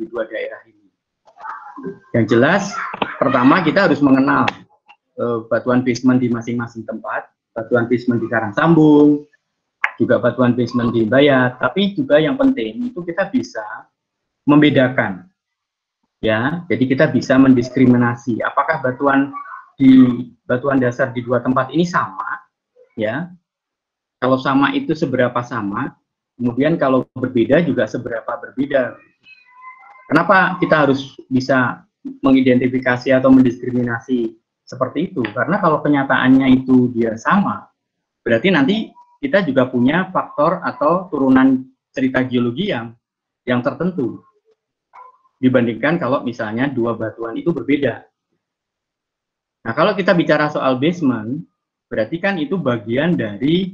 di dua daerah ini. Yang jelas, pertama kita harus mengenal batuan basement di masing-masing tempat, batuan basement di Karangsambung, juga batuan basement di Bayat. Tapi juga yang penting itu kita bisa membedakan, ya. Jadi kita bisa mendiskriminasi apakah batuan dasar di dua tempat ini sama, ya. Kalau sama itu seberapa sama, kemudian kalau berbeda juga seberapa berbeda. Kenapa kita harus bisa mengidentifikasi atau mendiskriminasi seperti itu? Karena kalau kenyataannya itu dia sama, berarti nanti kita juga punya faktor atau turunan cerita geologi yang tertentu dibandingkan kalau misalnya dua batuan itu berbeda. Nah, kalau kita bicara soal basement, berarti kan itu bagian dari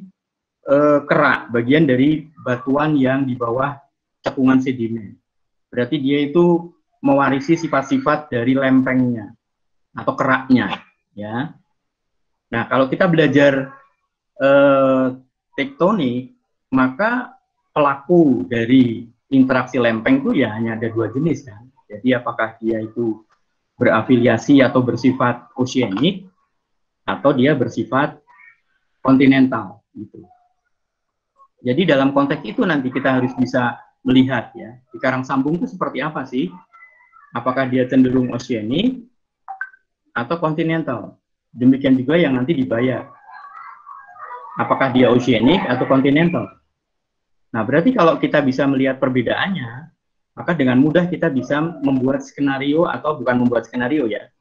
kerak, bagian dari batuan yang di bawah cekungan sedimen. Berarti dia itu mewarisi sifat-sifat dari lempengnya atau keraknya, ya. Nah, kalau kita belajar tektonik, maka pelaku dari interaksi lempeng itu ya hanya ada dua jenis, kan. Jadi apakah dia itu berafiliasi atau bersifat oceanic atau dia bersifat kontinental, gitu. Jadi dalam konteks itu nanti kita harus bisa melihat, ya, di Karangsambung itu seperti apa sih? Apakah dia cenderung oceanic atau kontinental? Demikian juga yang nanti di Bayat. Apakah dia oceanic atau kontinental? Nah, berarti kalau kita bisa melihat perbedaannya, maka dengan mudah kita bisa membuat skenario, atau bukan membuat skenario, ya,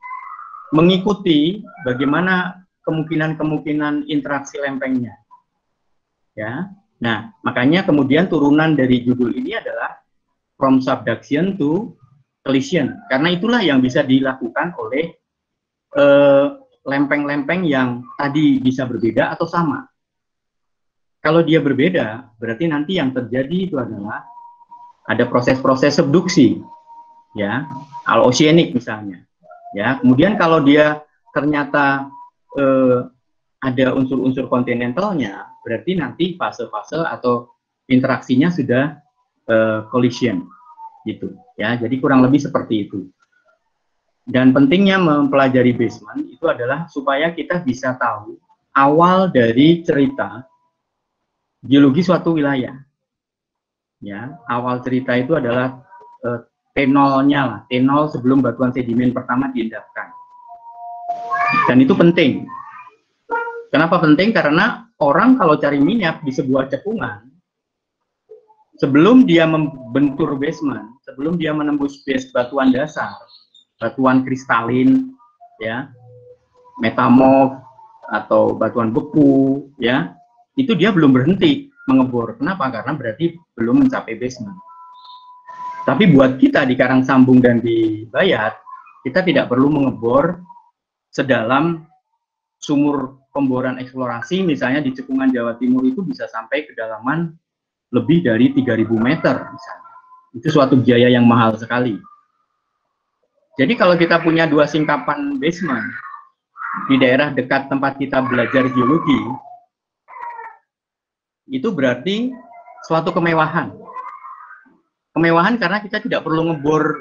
mengikuti bagaimana kemungkinan-kemungkinan interaksi lempengnya, ya. Nah, makanya kemudian turunan dari judul ini adalah from subduction to collision, karena itulah yang bisa dilakukan oleh lempeng-lempeng yang tadi bisa berbeda atau sama. Kalau dia berbeda, berarti nanti yang terjadi itu adalah ada proses-proses subduksi, ya, al-oceanic misalnya, ya. Kemudian kalau dia ternyata ada unsur-unsur kontinentalnya, berarti nanti fase-fase atau interaksinya sudah collision, gitu, ya. Jadi kurang lebih seperti itu. Dan pentingnya mempelajari basement itu adalah supaya kita bisa tahu awal dari cerita geologi suatu wilayah, ya. Awal cerita itu adalah T0-nya lah, T0 sebelum batuan sedimen pertama diendapkan. Dan itu penting. Kenapa penting? Karena orang kalau cari minyak di sebuah cekungan, sebelum dia membentur basement, sebelum dia menembus base batuan dasar, batuan kristalin, ya, metamorf atau batuan beku, ya, itu dia belum berhenti mengebor. Kenapa? Karena berarti belum mencapai basement. Tapi buat kita di Karangsambung dan di Bayat, kita tidak perlu mengebor sedalam sumur pemboran eksplorasi, misalnya di cekungan Jawa Timur itu bisa sampai kedalaman lebih dari 3.000 meter, misalnya. Itu suatu biaya yang mahal sekali. Jadi kalau kita punya dua singkapan basement di daerah dekat tempat kita belajar geologi, itu berarti suatu kemewahan. Kemewahan karena kita tidak perlu ngebor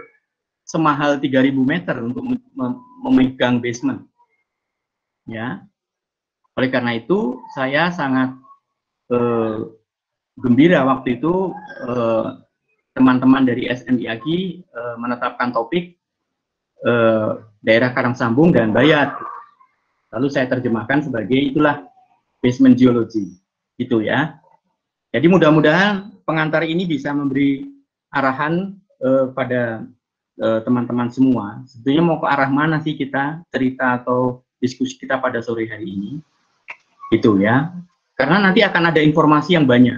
semahal 3.000 meter untuk memegang basement, ya. Oleh karena itu, saya sangat gembira waktu itu teman-teman dari SMIAG menetapkan topik daerah Karangsambung dan Bayat. Lalu saya terjemahkan sebagai itulah basement geology, gitu, ya. Jadi mudah-mudahan pengantar ini bisa memberi arahan pada teman-teman semua. Sebetulnya mau ke arah mana sih kita cerita atau diskusi kita pada sore hari ini? Itu, ya, karena nanti akan ada informasi yang banyak,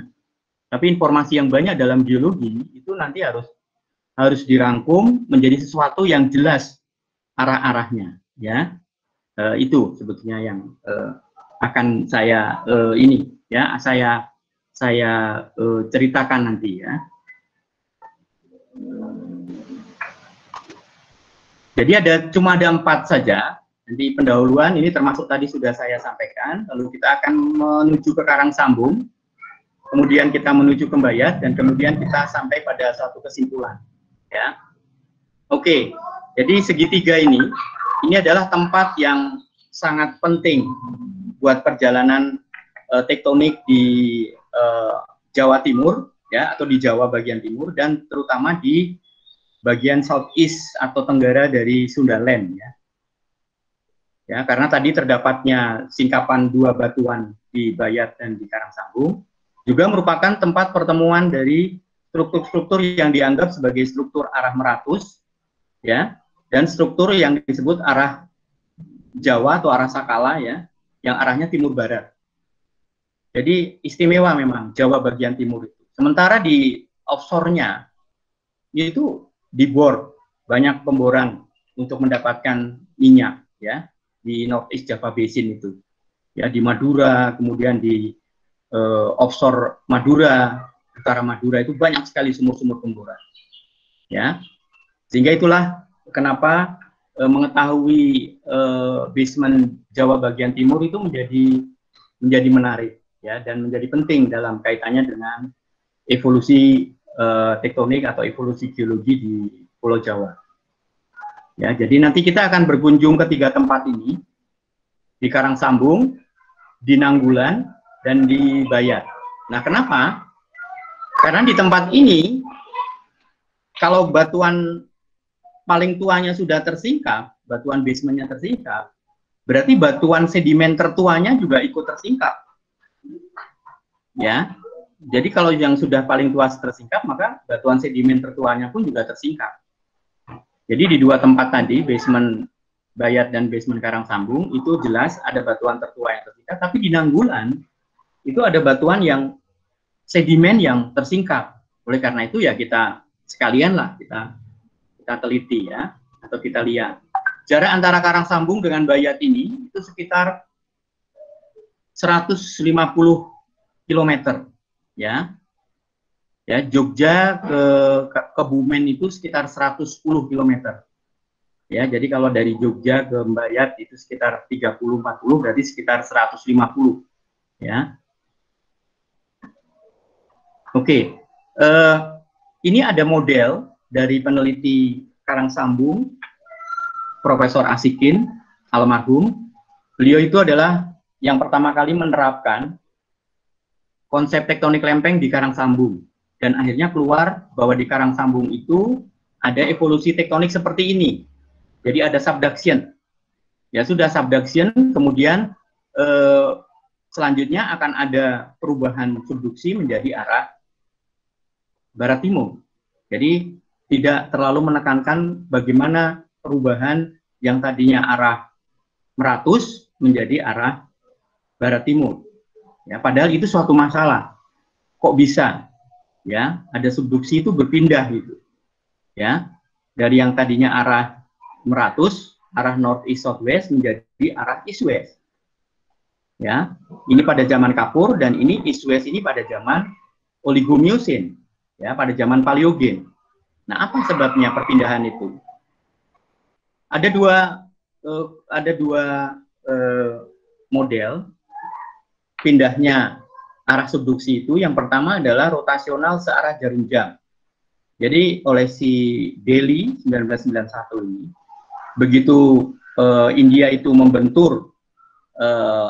tapi informasi yang banyak dalam geologi itu nanti harus dirangkum menjadi sesuatu yang jelas arah-arahnya, ya. Itu sebetulnya yang akan saya ini, ya, saya ceritakan nanti, ya. Jadi cuma ada 4 saja. Nanti pendahuluan ini termasuk tadi sudah saya sampaikan, lalu kita akan menuju ke Karangsambung, kemudian kita menuju ke Bayat, dan kemudian kita sampai pada suatu kesimpulan, ya. Oke, jadi segitiga ini adalah tempat yang sangat penting buat perjalanan tektonik di Jawa Timur, ya, atau di Jawa bagian timur, dan terutama di bagian southeast atau tenggara dari Sundaland, ya. Ya, karena tadi terdapatnya singkapan dua batuan di Bayat dan di Karangsambung, juga merupakan tempat pertemuan dari struktur-struktur yang dianggap sebagai struktur arah Meratus, ya, dan struktur yang disebut arah Jawa atau arah Sakala, ya, yang arahnya timur barat. Jadi istimewa memang Jawa bagian timur itu. Sementara di offshore-nya itu dibor, banyak pemboran untuk mendapatkan minyak, ya, di Northeast Java Basin itu, ya, di Madura, kemudian di offshore Madura, utara Madura itu banyak sekali sumur-sumur pemboran, ya, sehingga itulah kenapa mengetahui basement Jawa bagian timur itu menjadi menarik, ya, dan menjadi penting dalam kaitannya dengan evolusi tektonik atau evolusi geologi di Pulau Jawa. Ya, jadi nanti kita akan berkunjung ke tiga tempat ini, di Karangsambung, di Nanggulan, dan di Bayat. Nah, kenapa? Karena di tempat ini, kalau batuan paling tuanya sudah tersingkap, batuan basementnya tersingkap, berarti batuan sedimen tertuanya juga ikut tersingkap. Ya, jadi kalau yang sudah paling tua tersingkap, maka batuan sedimen tertuanya pun juga tersingkap. Jadi di dua tempat tadi, basement Bayat dan basement Karangsambung, itu jelas ada batuan tertua yang tersingkap, tapi di Nanggulan itu ada batuan yang sedimen yang tersingkap. Oleh karena itu ya kita sekalian lah kita teliti, ya, atau kita lihat. Jarak antara Karangsambung dengan Bayat ini itu sekitar 150 km, ya. Ya, Jogja ke Kebumen itu sekitar 110 km. Ya, jadi kalau dari Jogja ke Bayat itu sekitar 30-40, berarti sekitar 150. Ya. Oke. Ini ada model dari peneliti Karangsambung, Profesor Asikin, almarhum. Beliau itu adalah yang pertama kali menerapkan konsep tektonik lempeng di Karangsambung. Dan akhirnya keluar bahwa di Karangsambung itu ada evolusi tektonik seperti ini. Jadi ada subduction. Ya sudah subduction, kemudian selanjutnya akan ada perubahan subduksi menjadi arah barat timur. Jadi tidak terlalu menekankan bagaimana perubahan yang tadinya arah Meratus menjadi arah barat timur. Ya, padahal itu suatu masalah. Kok bisa? Ya, ada subduksi itu berpindah gitu, ya, dari yang tadinya arah Meratus, arah northeast southwest menjadi arah east west, ya. Ini pada zaman Kapur, dan ini east west ini pada zaman Oligocene, ya, pada zaman Paleogen. Nah, apa sebabnya perpindahan itu? Ada dua model pindahnya arah subduksi itu. Yang pertama adalah rotasional searah jarum jam. Jadi oleh si Delhi 1991 ini, begitu India itu membentur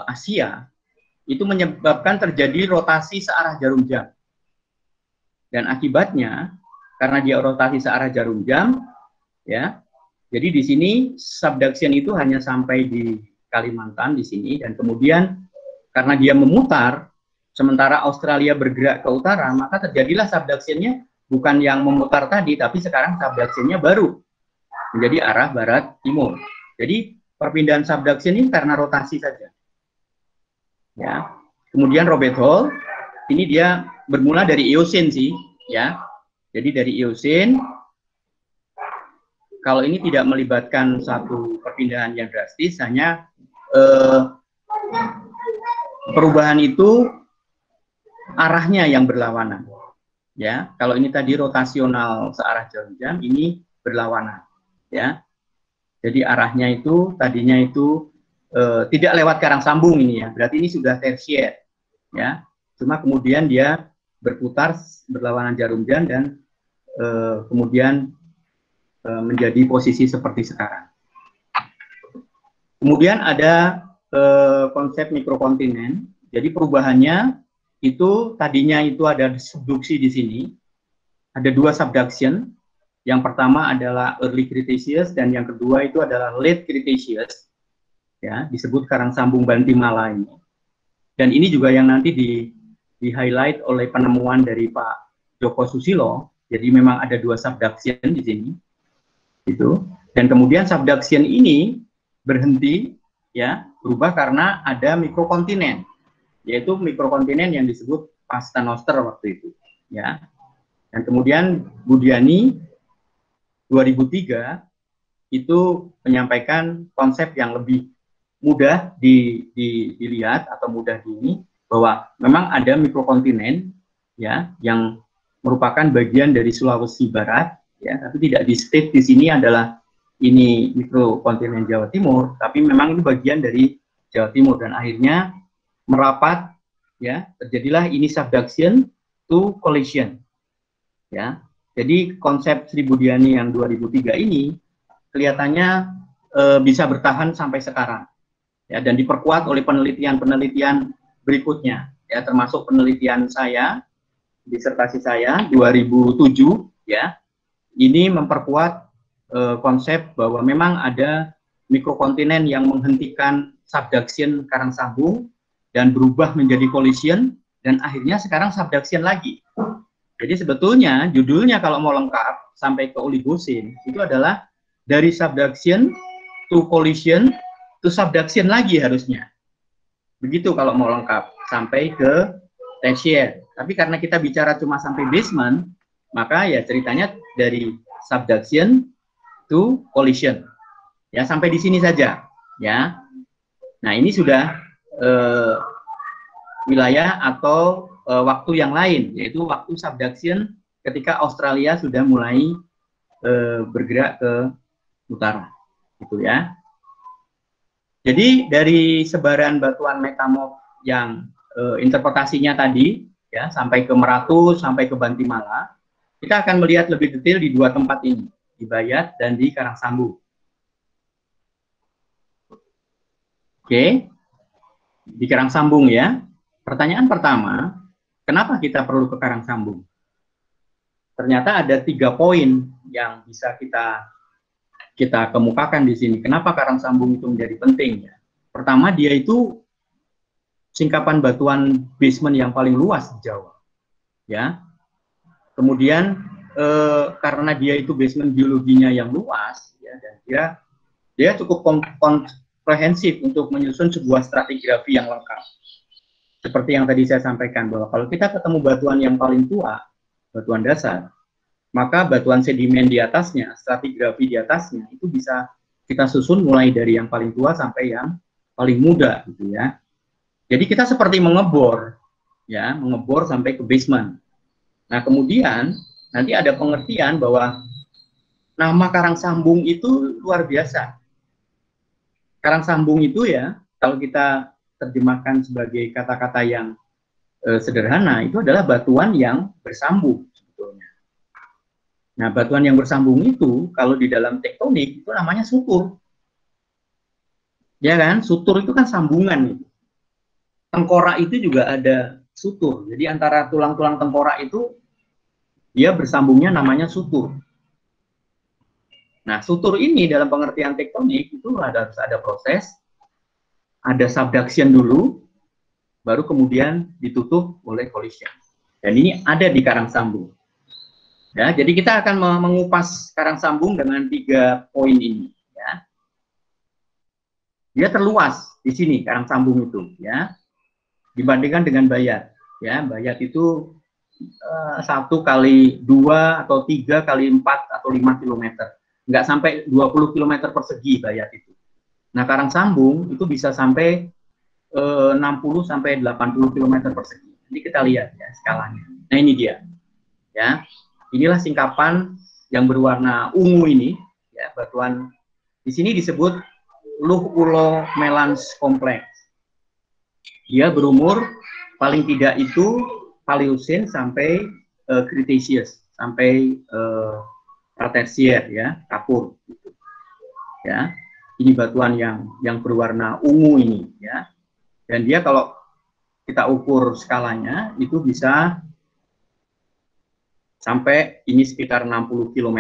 Asia, itu menyebabkan terjadi rotasi searah jarum jam. Dan akibatnya, karena dia rotasi searah jarum jam, ya, jadi di sini subduction itu hanya sampai di Kalimantan di sini, dan kemudian karena dia memutar, sementara Australia bergerak ke utara, maka terjadilah subduction-nya bukan yang memutar tadi, tapi sekarang subduction-nya baru menjadi arah barat timur. Jadi perpindahan subduction ini karena rotasi saja. Ya. Kemudian Robert Hall, ini dia bermula dari Eocene sih, ya. Jadi dari Eocene, kalau ini tidak melibatkan satu perpindahan yang drastis, hanya perubahan itu arahnya yang berlawanan, ya. Kalau ini tadi rotasional searah jarum jam, ini berlawanan, ya. Jadi arahnya itu tadinya itu tidak lewat Karangsambung ini, ya. Berarti ini sudah tersier, ya. Cuma kemudian dia berputar berlawanan jarum jam, dan kemudian menjadi posisi seperti sekarang. Kemudian ada konsep mikrokontinen. Jadi perubahannya itu tadinya itu ada subduksi di sini, ada 2 subduction. Yang pertama adalah early Cretaceous dan yang kedua itu adalah late Cretaceous, ya, disebut karang sambung Bantimala ini. Dan ini juga yang nanti di highlight oleh penemuan dari Pak Joko Susilo. Jadi memang ada 2 subduction di sini, gitu. Dan kemudian subduction ini berhenti, ya, berubah karena ada mikrokontinen, yaitu mikrokontinen yang disebut Pasta Noster waktu itu, ya. Dan kemudian Budiani 2003 itu menyampaikan konsep yang lebih mudah dilihat atau mudah ini, bahwa memang ada mikrokontinen, ya, yang merupakan bagian dari Sulawesi Barat, ya, tapi tidak di state di sini adalah ini mikrokontinen Jawa Timur, tapi memang ini bagian dari Jawa Timur dan akhirnya merapat, ya, terjadilah ini subduction to collision, ya. Jadi konsep Sri Budiani yang 2003 ini kelihatannya bisa bertahan sampai sekarang, ya, dan diperkuat oleh penelitian-penelitian berikutnya, ya, termasuk penelitian saya, disertasi saya 2007, ya, ini memperkuat konsep bahwa memang ada mikrokontinen yang menghentikan subduction karang sambung dan berubah menjadi collision dan akhirnya sekarang subduction lagi. Jadi sebetulnya judulnya kalau mau lengkap sampai ke Oligocene itu adalah dari subduction to collision to subduction lagi harusnya. Begitu kalau mau lengkap sampai ke tertiary. Tapi karena kita bicara cuma sampai basement, maka ya ceritanya dari subduction to collision. Ya, sampai di sini saja, ya. Nah, ini sudah wilayah atau waktu yang lain, yaitu waktu subduction ketika Australia sudah mulai bergerak ke utara, gitu ya. Jadi dari sebaran batuan metamorf yang interpretasinya tadi, ya, sampai ke Meranti, sampai ke Bantimala, kita akan melihat lebih detail di 2 tempat ini, di Bayat dan di Karang Sambung. Oke, di Karang Sambung, ya. Pertanyaan pertama, kenapa kita perlu ke Karang Sambung? Ternyata ada 3 poin yang bisa kita kemukakan di sini. Kenapa Karang Sambung itu menjadi penting, ya? Pertama, dia itu singkapan batuan basement yang paling luas di Jawa, ya. Kemudian karena dia itu basement geologinya yang luas, ya, dan dia cukup komprehensif untuk menyusun sebuah stratigrafi yang lengkap. Seperti yang tadi saya sampaikan, bahwa kalau kita ketemu batuan yang paling tua, batuan dasar, maka batuan sedimen di atasnya, stratigrafi di atasnya, itu bisa kita susun mulai dari yang paling tua sampai yang paling muda, gitu ya. Jadi kita seperti mengebor, ya, mengebor sampai ke basement. Nah, kemudian nanti ada pengertian bahwa nama Karang Sambung itu luar biasa. Karang Sambung itu, ya, kalau kita terjemahkan sebagai kata-kata yang sederhana, itu adalah batuan yang bersambung sebetulnya. Nah, batuan yang bersambung itu kalau di dalam tektonik itu namanya sutur. Ya kan? Sutur itu kan sambungan. Tengkorak itu juga ada sutur. Jadi antara tulang-tulang tengkorak itu dia bersambungnya namanya sutur. Nah, sutur ini dalam pengertian tektonik itu harus ada proses, ada subduction dulu, baru kemudian ditutup oleh collision. Dan ini ada di Karang Sambung. Ya, jadi kita akan mengupas Karang Sambung dengan 3 poin ini. Ya. Dia terluas di sini Karang Sambung itu, ya, dibandingkan dengan Bayat. Ya, Bayat itu 1 kali 2 atau 3 kali 4 atau 5 kilometer. Nggak sampai 20 kilometer persegi Bayat itu. Nah, Karang Sambung itu bisa sampai 60 sampai 80 km persegi. Ini kita lihat, ya, skalanya. Nah, ini dia. Ya. Inilah singkapan yang berwarna ungu ini, ya, batuan di sini disebut Luh Ulo Melans Kompleks. Dia berumur paling tidak itu Paleocene sampai Cretaceous, sampai pratersier ya, kapur. Ya, ini batuan yang berwarna ungu ini ya. Dan dia kalau kita ukur skalanya itu bisa sampai ini sekitar 60 km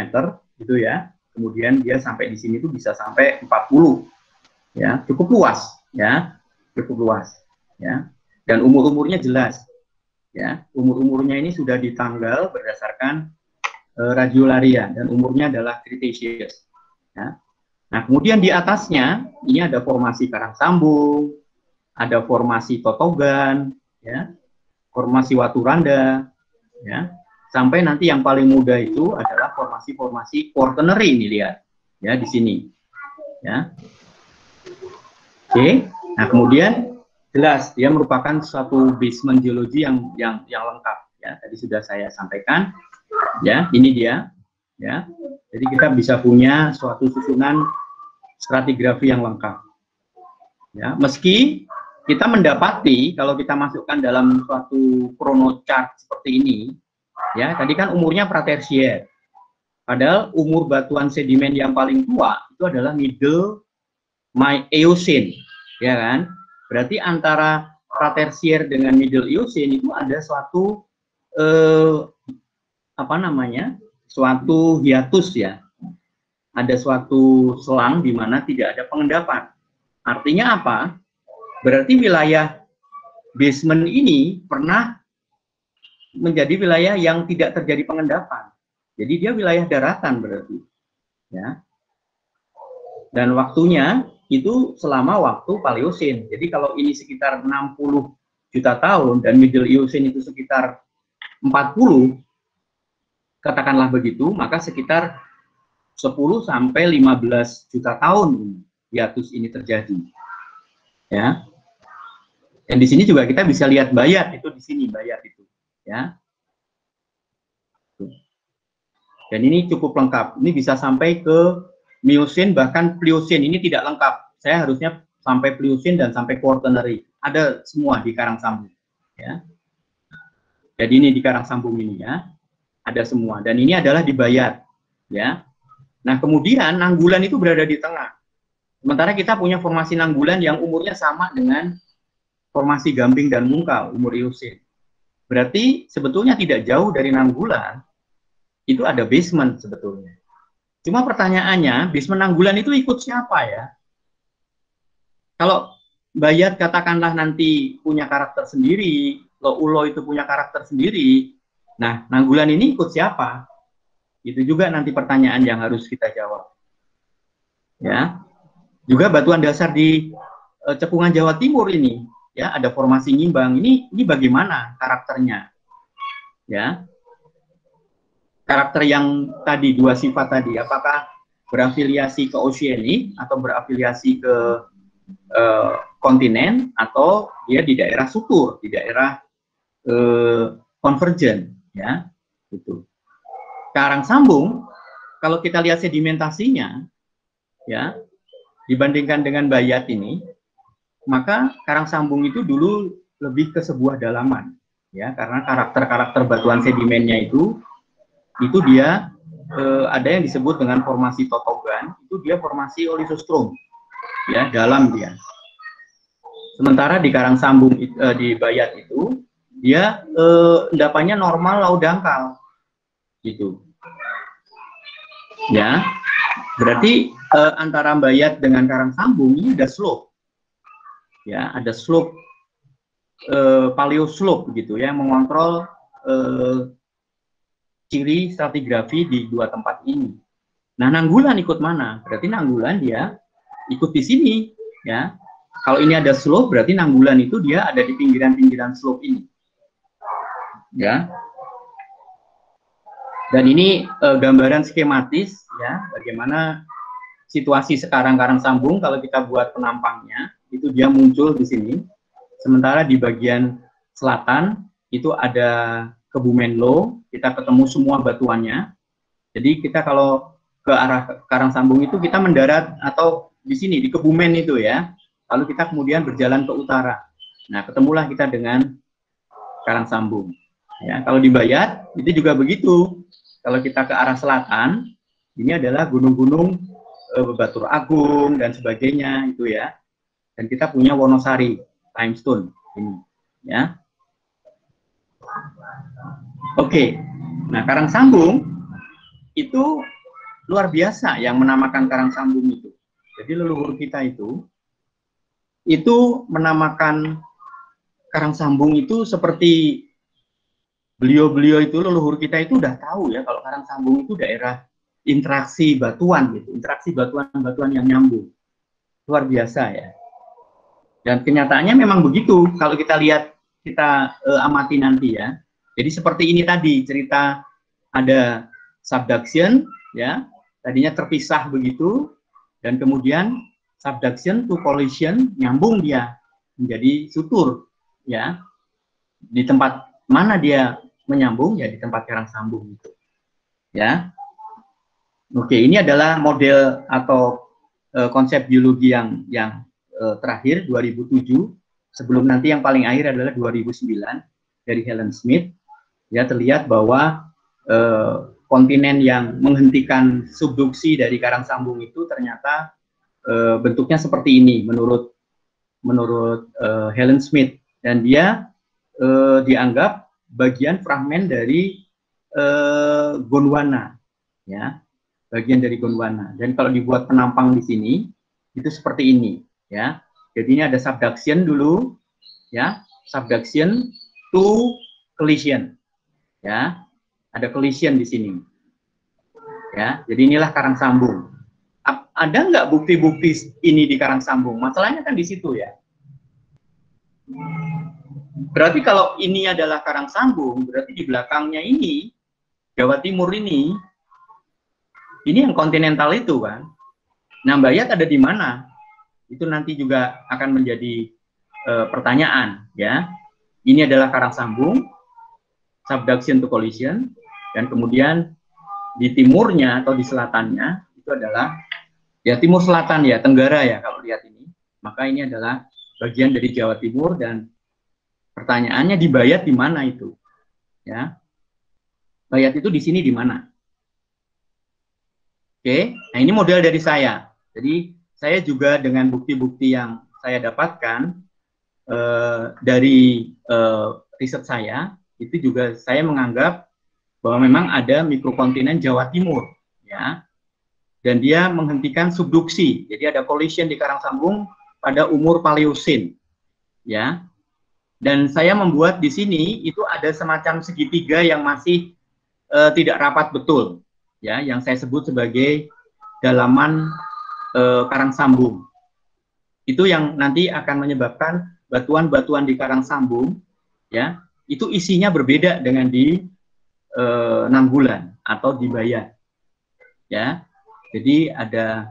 gitu ya. Kemudian dia sampai di sini tuh bisa sampai 40 ya, cukup luas ya, cukup luas ya. Dan umur-umurnya jelas ya. Umur-umurnya ini sudah ditanggal berdasarkan radiolaria dan umurnya adalah Cretaceous ya. Nah, kemudian di atasnya ini ada formasi karang sambung, ada formasi totogan ya, formasi waturanda ya. Sampai nanti yang paling muda itu adalah formasi-formasi quaternary ini, lihat ya di sini ya. Oke, nah kemudian jelas dia merupakan suatu basement geologi yang lengkap ya. Tadi sudah saya sampaikan ya, ini dia ya. Jadi kita bisa punya suatu susunan stratigrafi yang lengkap ya. Meski kita mendapati kalau kita masukkan dalam suatu chronochart seperti ini ya, tadi kan umurnya pratersier, padahal umur batuan sedimen yang paling tua itu adalah middle Eocene ya kan. Berarti antara pratersier dengan middle Eocene itu ada suatu apa namanya, suatu hiatus ya, ada suatu selang di mana tidak ada pengendapan. Artinya apa? Berarti wilayah basement ini pernah menjadi wilayah yang tidak terjadi pengendapan. Jadi dia wilayah daratan berarti. Ya. Dan waktunya itu selama waktu Paleosen. Jadi kalau ini sekitar 60 juta tahun dan Middle Eocene itu sekitar 40, katakanlah begitu, maka sekitar 10 sampai 15 juta tahun hiatus ini terjadi. Ya. Dan di sini juga kita bisa lihat bayat itu di sini, bayat itu, ya. Dan ini cukup lengkap. Ini bisa sampai ke Miocene, bahkan Pliocene. Ini tidak lengkap. Saya harusnya sampai Pliocene dan sampai Quaternary. Ada semua di karang sambung, ya. Jadi ini di karang sambung ini ya, ada semua. Dan ini adalah di bayat, ya. Nah kemudian Nanggulan itu berada di tengah. Sementara kita punya formasi Nanggulan yang umurnya sama dengan formasi Gamping dan Mungkal, umur Eocene. Berarti sebetulnya tidak jauh dari Nanggulan, itu ada basement sebetulnya. Cuma pertanyaannya, basement Nanggulan itu ikut siapa ya? Kalau bayat katakanlah nanti punya karakter sendiri, Ulo itu punya karakter sendiri, nah Nanggulan ini ikut siapa? Itu juga nanti pertanyaan yang harus kita jawab. Ya, juga batuan dasar di cekungan Jawa Timur ini, ya ada formasi nyimbang. Ini bagaimana karakternya? Ya, karakter yang tadi dua sifat tadi, apakah berafiliasi ke oceanic atau berafiliasi ke kontinen, atau dia di daerah sutur, di daerah konvergen, ya, gitu. Karang sambung, kalau kita lihat sedimentasinya, ya, dibandingkan dengan bayat ini, maka karang sambung itu dulu lebih ke sebuah dalaman, ya, karena karakter-karakter batuan sedimennya itu dia ada yang disebut dengan formasi totogan, itu dia formasi olisostrom, ya, dalam dia. Sementara di karang sambung di bayat itu dia endapannya normal laut dangkal, gitu, ya. Berarti antara bayat dengan karang sambung ini ada slope, ya, ada slope paleoslope gitu ya, yang mengontrol ciri stratigrafi di dua tempat ini. Nah, Nanggulan ikut mana? Berarti Nanggulan dia ikut di sini, ya. Kalau ini ada slope, berarti Nanggulan itu dia ada di pinggiran-pinggiran slope ini, ya. Dan ini gambaran skematis, ya, bagaimana situasi sekarang karang sambung kalau kita buat penampangnya, itu dia muncul di sini. Sementara di bagian selatan itu ada Kebumen Low, kita ketemu semua batuannya. Jadi kita kalau ke arah karang sambung itu kita mendarat atau di sini di Kebumen itu ya. Lalu kita kemudian berjalan ke utara. Nah, ketemulah kita dengan karang sambung. Ya, kalau di Bayat itu juga begitu. Kalau kita ke arah selatan, Ini adalah gunung-gunung Batur Agung dan sebagainya itu ya. Dan kita punya Wonosari limestone ini ya. Oke. Nah, Karangsambung itu luar biasa yang menamakan Karangsambung itu. Jadi leluhur kita itu menamakan Karangsambung itu seperti beliau-beliau itu, leluhur kita itu udah tahu ya kalau Karangsambung itu daerah interaksi batuan gitu, interaksi batuan-batuan yang nyambung. Luar biasa ya. Dan kenyataannya memang begitu kalau kita lihat, kita amati nanti ya. Jadi seperti ini tadi cerita, ada subduction ya, tadinya terpisah begitu, dan kemudian subduction to collision, nyambung dia menjadi sutur ya. Di tempat mana dia menyambung ya, di tempat Karangsambung itu ya. Oke, ini adalah model atau konsep biologi yang terakhir 2007, sebelum nanti yang paling akhir adalah 2009 dari Helen Smith. Ya, terlihat bahwa kontinen yang menghentikan subduksi dari Karangsambung itu ternyata bentuknya seperti ini menurut Helen Smith, dan dia dianggap bagian fragmen dari Gondwana ya, bagian dari Gondwana. Dan kalau dibuat penampang di sini itu seperti ini ya. Jadi ini ada subduction dulu ya, subduction to collision ya, ada collision di sini ya. Jadi inilah Karangsambung. Ada nggak bukti-bukti ini di Karangsambung? Masalahnya kan di situ ya. Berarti kalau ini adalah Karangsambung, berarti di belakangnya ini Jawa Timur ini yang kontinental itu kan. Nah, Mbayat ada di mana? Itu nanti juga akan menjadi pertanyaan ya. Ini adalah Karangsambung, subduction to collision, dan kemudian di timurnya atau di selatannya itu adalah ya timur selatan ya, Tenggara ya kalau lihat ini. Maka ini adalah bagian dari Jawa Timur, dan pertanyaannya di Bayat di mana itu? Ya. Bayat itu di sini di mana? Oke, nah ini model dari saya. Jadi saya juga dengan bukti-bukti yang saya dapatkan dari riset saya, itu juga saya menganggap bahwa memang ada mikrokontinen Jawa Timur, ya, dan dia menghentikan subduksi. Jadi ada collision di Karangsambung pada umur Paleosin, ya. Dan saya membuat di sini itu ada semacam segitiga yang masih tidak rapat betul, ya, yang saya sebut sebagai dalaman Karangsambung. Itu yang nanti akan menyebabkan batuan-batuan di Karangsambung, ya, itu isinya berbeda dengan di Nanggulan atau di Bayat, ya. Jadi ada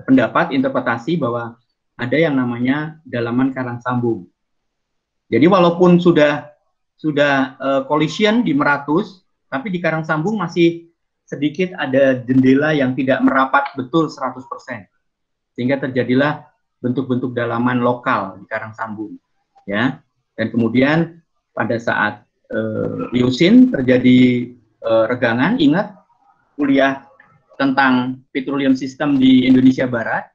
pendapat interpretasi bahwa ada yang namanya dalaman Karangsambung. Jadi walaupun sudah collision di Meratus, tapi di Karangsambung masih sedikit ada jendela yang tidak merapat betul 100%. Sehingga terjadilah bentuk-bentuk dalaman lokal di Karangsambung, ya. Dan kemudian pada saat Eosin terjadi regangan, ingat kuliah tentang petroleum system di Indonesia Barat,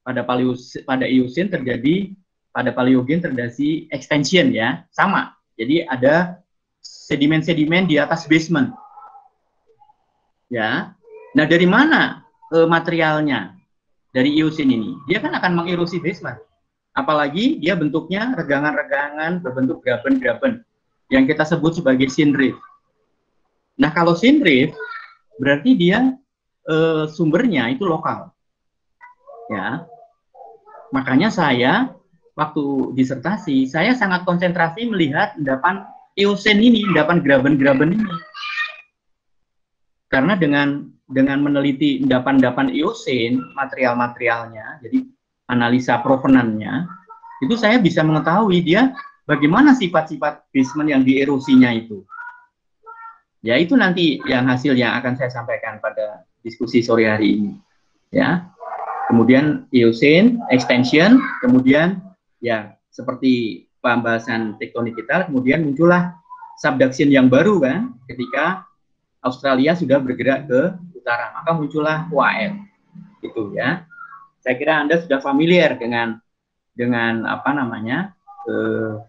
pada Eosin terjadi, pada Paleogen terjadi extension, ya, sama. Jadi ada sedimen-sedimen di atas basement, ya. Nah, dari mana materialnya dari Eosin ini? Dia kan akan mengerosi basement, apalagi dia bentuknya regangan-regangan berbentuk graben-graben yang kita sebut sebagai synrift. Nah, kalau synrift berarti dia sumbernya itu lokal, ya. Makanya saya waktu disertasi saya sangat konsentrasi melihat endapan Eosin ini, endapan graben-graben ini, karena dengan meneliti endapan-endapan Eosin, material-materialnya, jadi analisa provenannya, itu saya bisa mengetahui dia bagaimana sifat-sifat basement yang dierosinya itu. Ya, itu nanti yang hasil yang akan saya sampaikan pada diskusi sore hari ini, ya. Kemudian Eosin, extension, kemudian ya seperti pembahasan tektonik kita, kemudian muncullah subduction yang baru kan, ketika Australia sudah bergerak ke utara, maka muncullah OAF, gitu ya. Saya kira Anda sudah familiar dengan apa namanya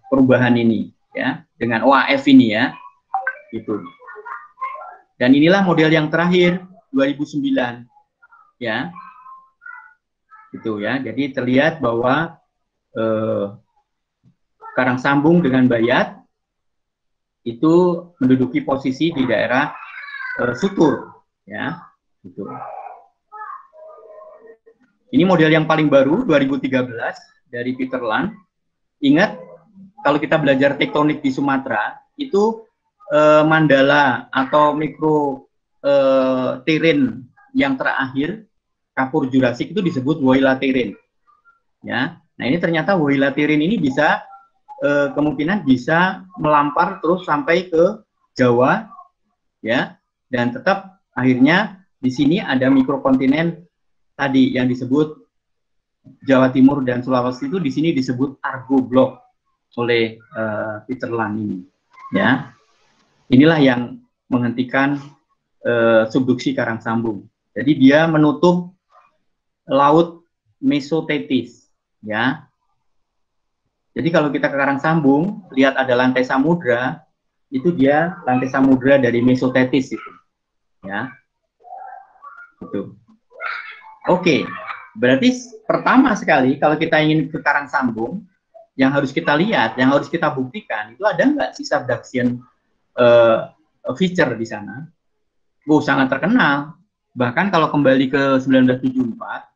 perubahan ini, ya, dengan OAF ini ya, gitu. Dan inilah model yang terakhir 2009, ya, gitu ya. Jadi terlihat bahwa karang sambung dengan bayat itu menduduki posisi di daerah sutur, ya, gitu. Ini model yang paling baru 2013 dari Peter Land. Ingat, kalau kita belajar tektonik di Sumatera itu mandala atau mikro terrain yang terakhir kapur Jurasik itu disebut Woyla terrain, ya. Nah, ini ternyata Woyla terrain ini bisa kemungkinan bisa melampar terus sampai ke Jawa, ya, dan tetap akhirnya di sini ada mikrokontinen tadi yang disebut Jawa Timur dan Sulawesi, itu di sini disebut Argo Block oleh Peter Land ini, ya. Inilah yang menghentikan subduksi karang sambung. Jadi dia menutup laut Mesothetis, ya. Jadi kalau kita ke karang sambung, lihat ada lantai samudra, itu dia lantai samudra dari Mesothetis itu, ya. Itu. Oke, berarti pertama sekali kalau kita ingin ke karang sambung, yang harus kita lihat, yang harus kita buktikan, itu ada nggak si subduction feature di sana? Sangat terkenal. Bahkan kalau kembali ke 1974,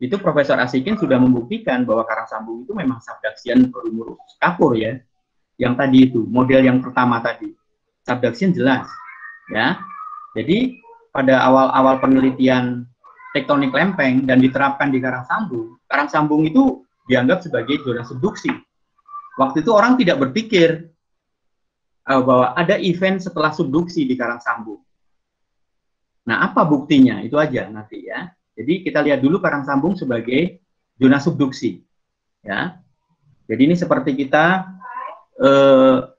itu Profesor Asikin sudah membuktikan bahwa karang sambung itu memang subduction berumur kapur, ya. Yang tadi itu, model yang pertama tadi. Subduction jelas, ya. Jadi pada awal-awal penelitian tektonik lempeng dan diterapkan di karang sambung itu dianggap sebagai zona subduksi. Waktu itu orang tidak berpikir bahwa ada event setelah subduksi di karang sambung. Nah, apa buktinya? Itu aja nanti, ya. Jadi kita lihat dulu karang sambung sebagai zona subduksi, ya. Jadi ini seperti kita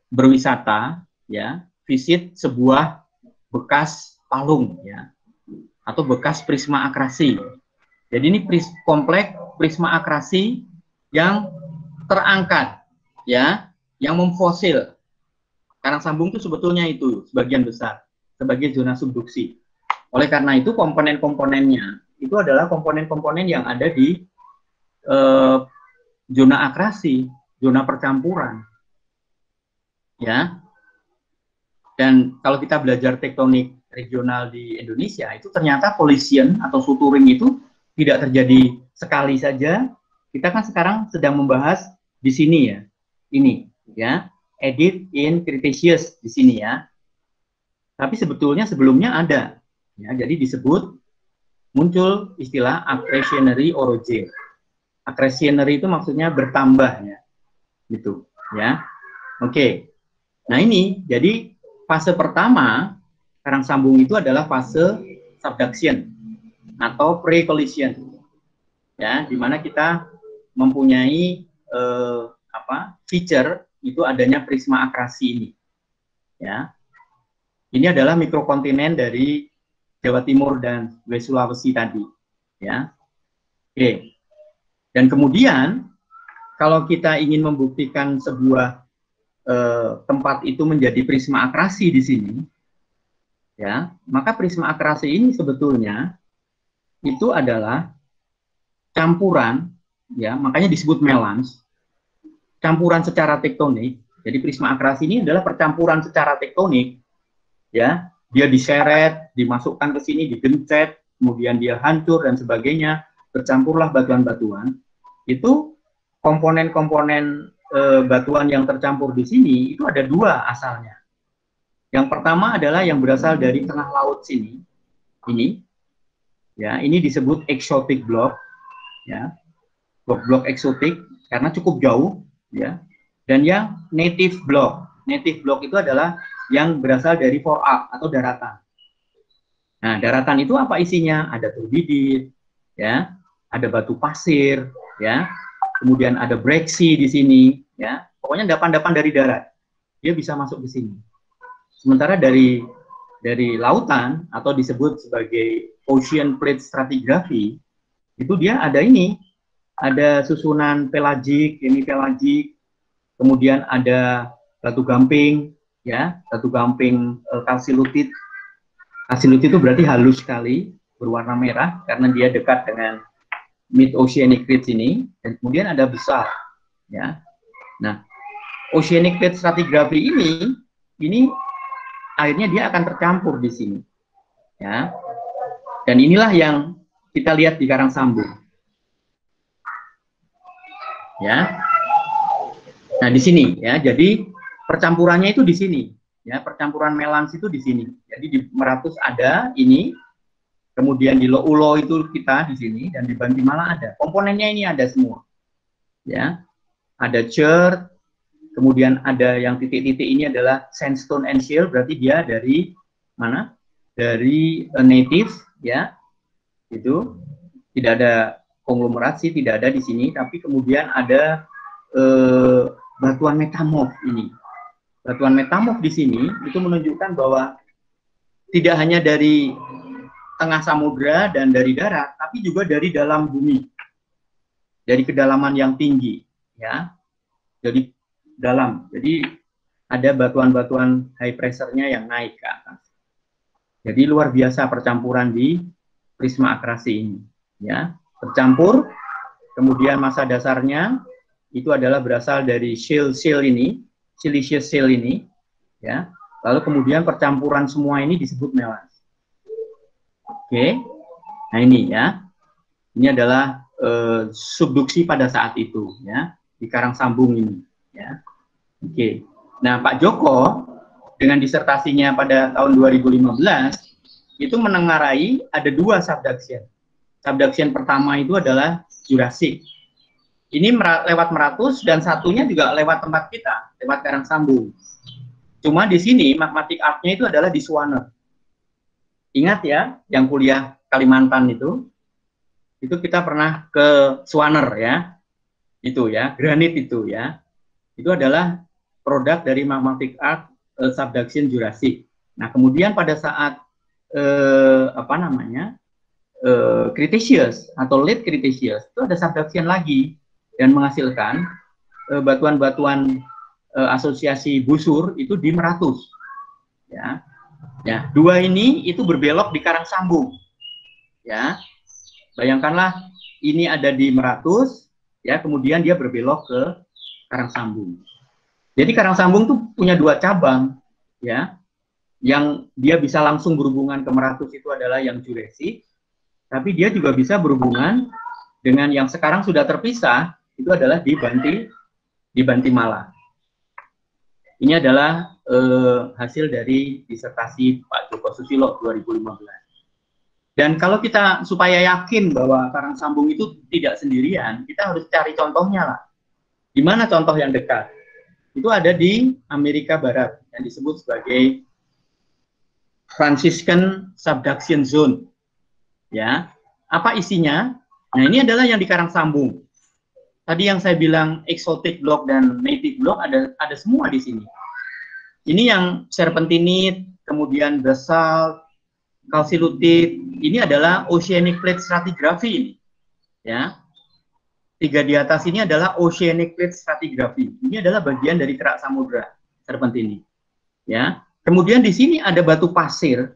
berwisata, ya, visit sebuah bekas palung, ya, atau bekas prisma akrasi. Jadi ini kompleks prisma akrasi yang terangkat, ya, yang memfosil. Karang sambung itu sebetulnya itu sebagian besar sebagai zona subduksi. Oleh karena itu komponen-komponennya itu adalah komponen-komponen yang ada di zona akrasi, zona percampuran, ya. Dan kalau kita belajar tektonik regional di Indonesia, itu ternyata collision atau suturing itu tidak terjadi sekali saja. Kita kan sekarang sedang membahas di sini, ya, ini, ya, edit in Cretaceous di sini, ya. Tapi sebetulnya sebelumnya ada, ya. Jadi disebut muncul istilah accretionary orogen. Accretionary itu maksudnya bertambah, ya, gitu, ya. Oke. Nah, ini jadi fase pertama karang sambung itu adalah fase subduction atau pre-collision, ya, di mana kita mempunyai feature itu adanya prisma akrasi ini, ya. Ini adalah mikrokontinen dari Jawa Timur dan West Sulawesi tadi, ya. Oke. Dan kemudian kalau kita ingin membuktikan sebuah tempat itu menjadi prisma akrasi di sini, ya, maka prisma akrasi ini sebetulnya itu adalah campuran, ya, makanya disebut melans, campuran secara tektonik. Jadi prisma akrasi ini adalah percampuran secara tektonik, ya. Dia diseret, dimasukkan ke sini, digencet, kemudian dia hancur dan sebagainya, bercampurlah batuan-batuan. Itu komponen-komponen batuan yang tercampur di sini itu ada dua asalnya. Yang pertama adalah yang berasal dari tengah laut sini, ini, ya, ini disebut exotic block, ya, blok-blok eksotik karena cukup jauh, ya. Dan yang native block itu adalah yang berasal dari foreark atau daratan. Nah, daratan itu apa isinya? Ada turbidit, ya, ada batu pasir, ya, kemudian ada breksi di sini, ya, pokoknya endapan-endapan dari darat dia bisa masuk ke sini. Sementara dari dari lautan atau disebut sebagai ocean plate stratigraphy, itu dia ada ini, ada susunan pelagik, ini pelagik, kemudian ada batu gamping, ya, batu gamping kalsilutit. Kalsilutit itu berarti halus sekali, berwarna merah karena dia dekat dengan mid oceanic ridge ini, dan kemudian ada besar, ya. Nah, oceanic plate stratigraphy ini akhirnya dia akan tercampur di sini, ya. Dan inilah yang kita lihat di Karang Sambung, ya. Nah, di sini, ya. Jadi percampurannya itu di sini, ya. Percampuran melans itu di sini. Jadi di Meratus ada ini, kemudian di Loulo itu kita di sini, dan di Bantimala ada. Komponennya ini ada semua, ya. Ada chert. Kemudian ada yang titik-titik ini adalah sandstone and shale, berarti dia dari mana? Dari native, ya. Itu tidak ada konglomerasi, tidak ada di sini, tapi kemudian ada batuan metamorf ini. Batuan metamorf di sini itu menunjukkan bahwa tidak hanya dari tengah samudra dan dari darat, tapi juga dari dalam bumi, dari kedalaman yang tinggi, ya. Jadi dalam, jadi ada batuan-batuan high pressure-nya yang naik ke atas. Jadi luar biasa percampuran di prisma akrasi ini, ya. Bercampur, kemudian massa dasarnya itu adalah berasal dari shale ini, silicious shale ini, ya. Lalu kemudian percampuran semua ini disebut melans. Oke, nah ini, ya. Ini adalah subduksi pada saat itu, ya, di Karang Sambung ini, ya. Oke. Nah, Pak Joko dengan disertasinya pada tahun 2015 itu menengarai ada 2 subduction. Subduction pertama itu adalah Jurassic. Ini lewat Meratus dan satunya juga lewat tempat kita, lewat Karang Sambung. Cuma di sini magmatic arc-nya itu adalah di Swaner. Ingat ya, yang kuliah Kalimantan itu kita pernah ke Swaner, ya. Itu ya, granit itu, ya. Itu adalah produk dari magmatic arc subduction Jurassic. Nah, kemudian pada saat Cretaceous atau late Cretaceous itu ada subduction lagi dan menghasilkan batuan-batuan asosiasi busur itu di Meratus, ya. Ya, 2 ini itu berbelok di Karang Sambung, ya. Bayangkanlah ini ada di Meratus, ya, kemudian dia berbelok ke Karang Sambung. Jadi Karang Sambung tuh punya 2 cabang, ya. Yang dia bisa langsung berhubungan ke Meratus itu adalah yang Jurassic, tapi dia juga bisa berhubungan dengan yang sekarang sudah terpisah, itu adalah di Bantimala. Ini adalah hasil dari disertasi Pak Joko Susilo 2015. Dan kalau kita supaya yakin bahwa Karang Sambung itu tidak sendirian, kita harus cari contohnya lah. Di mana contoh yang dekat? Itu ada di Amerika Barat yang disebut sebagai Franciscan Subduction Zone, ya. Apa isinya? Nah, ini adalah yang di Karang Sambung. Tadi yang saya bilang exotic block dan native block ada semua di sini. Ini yang serpentinite, kemudian basalt, kalsilutit. Ini adalah oceanic plate stratigraphy ini, ya. 3 di atas ini adalah oceanic plate stratigraphy. Ini adalah bagian dari kerak samudra serpentinite, ya. Kemudian di sini ada batu pasir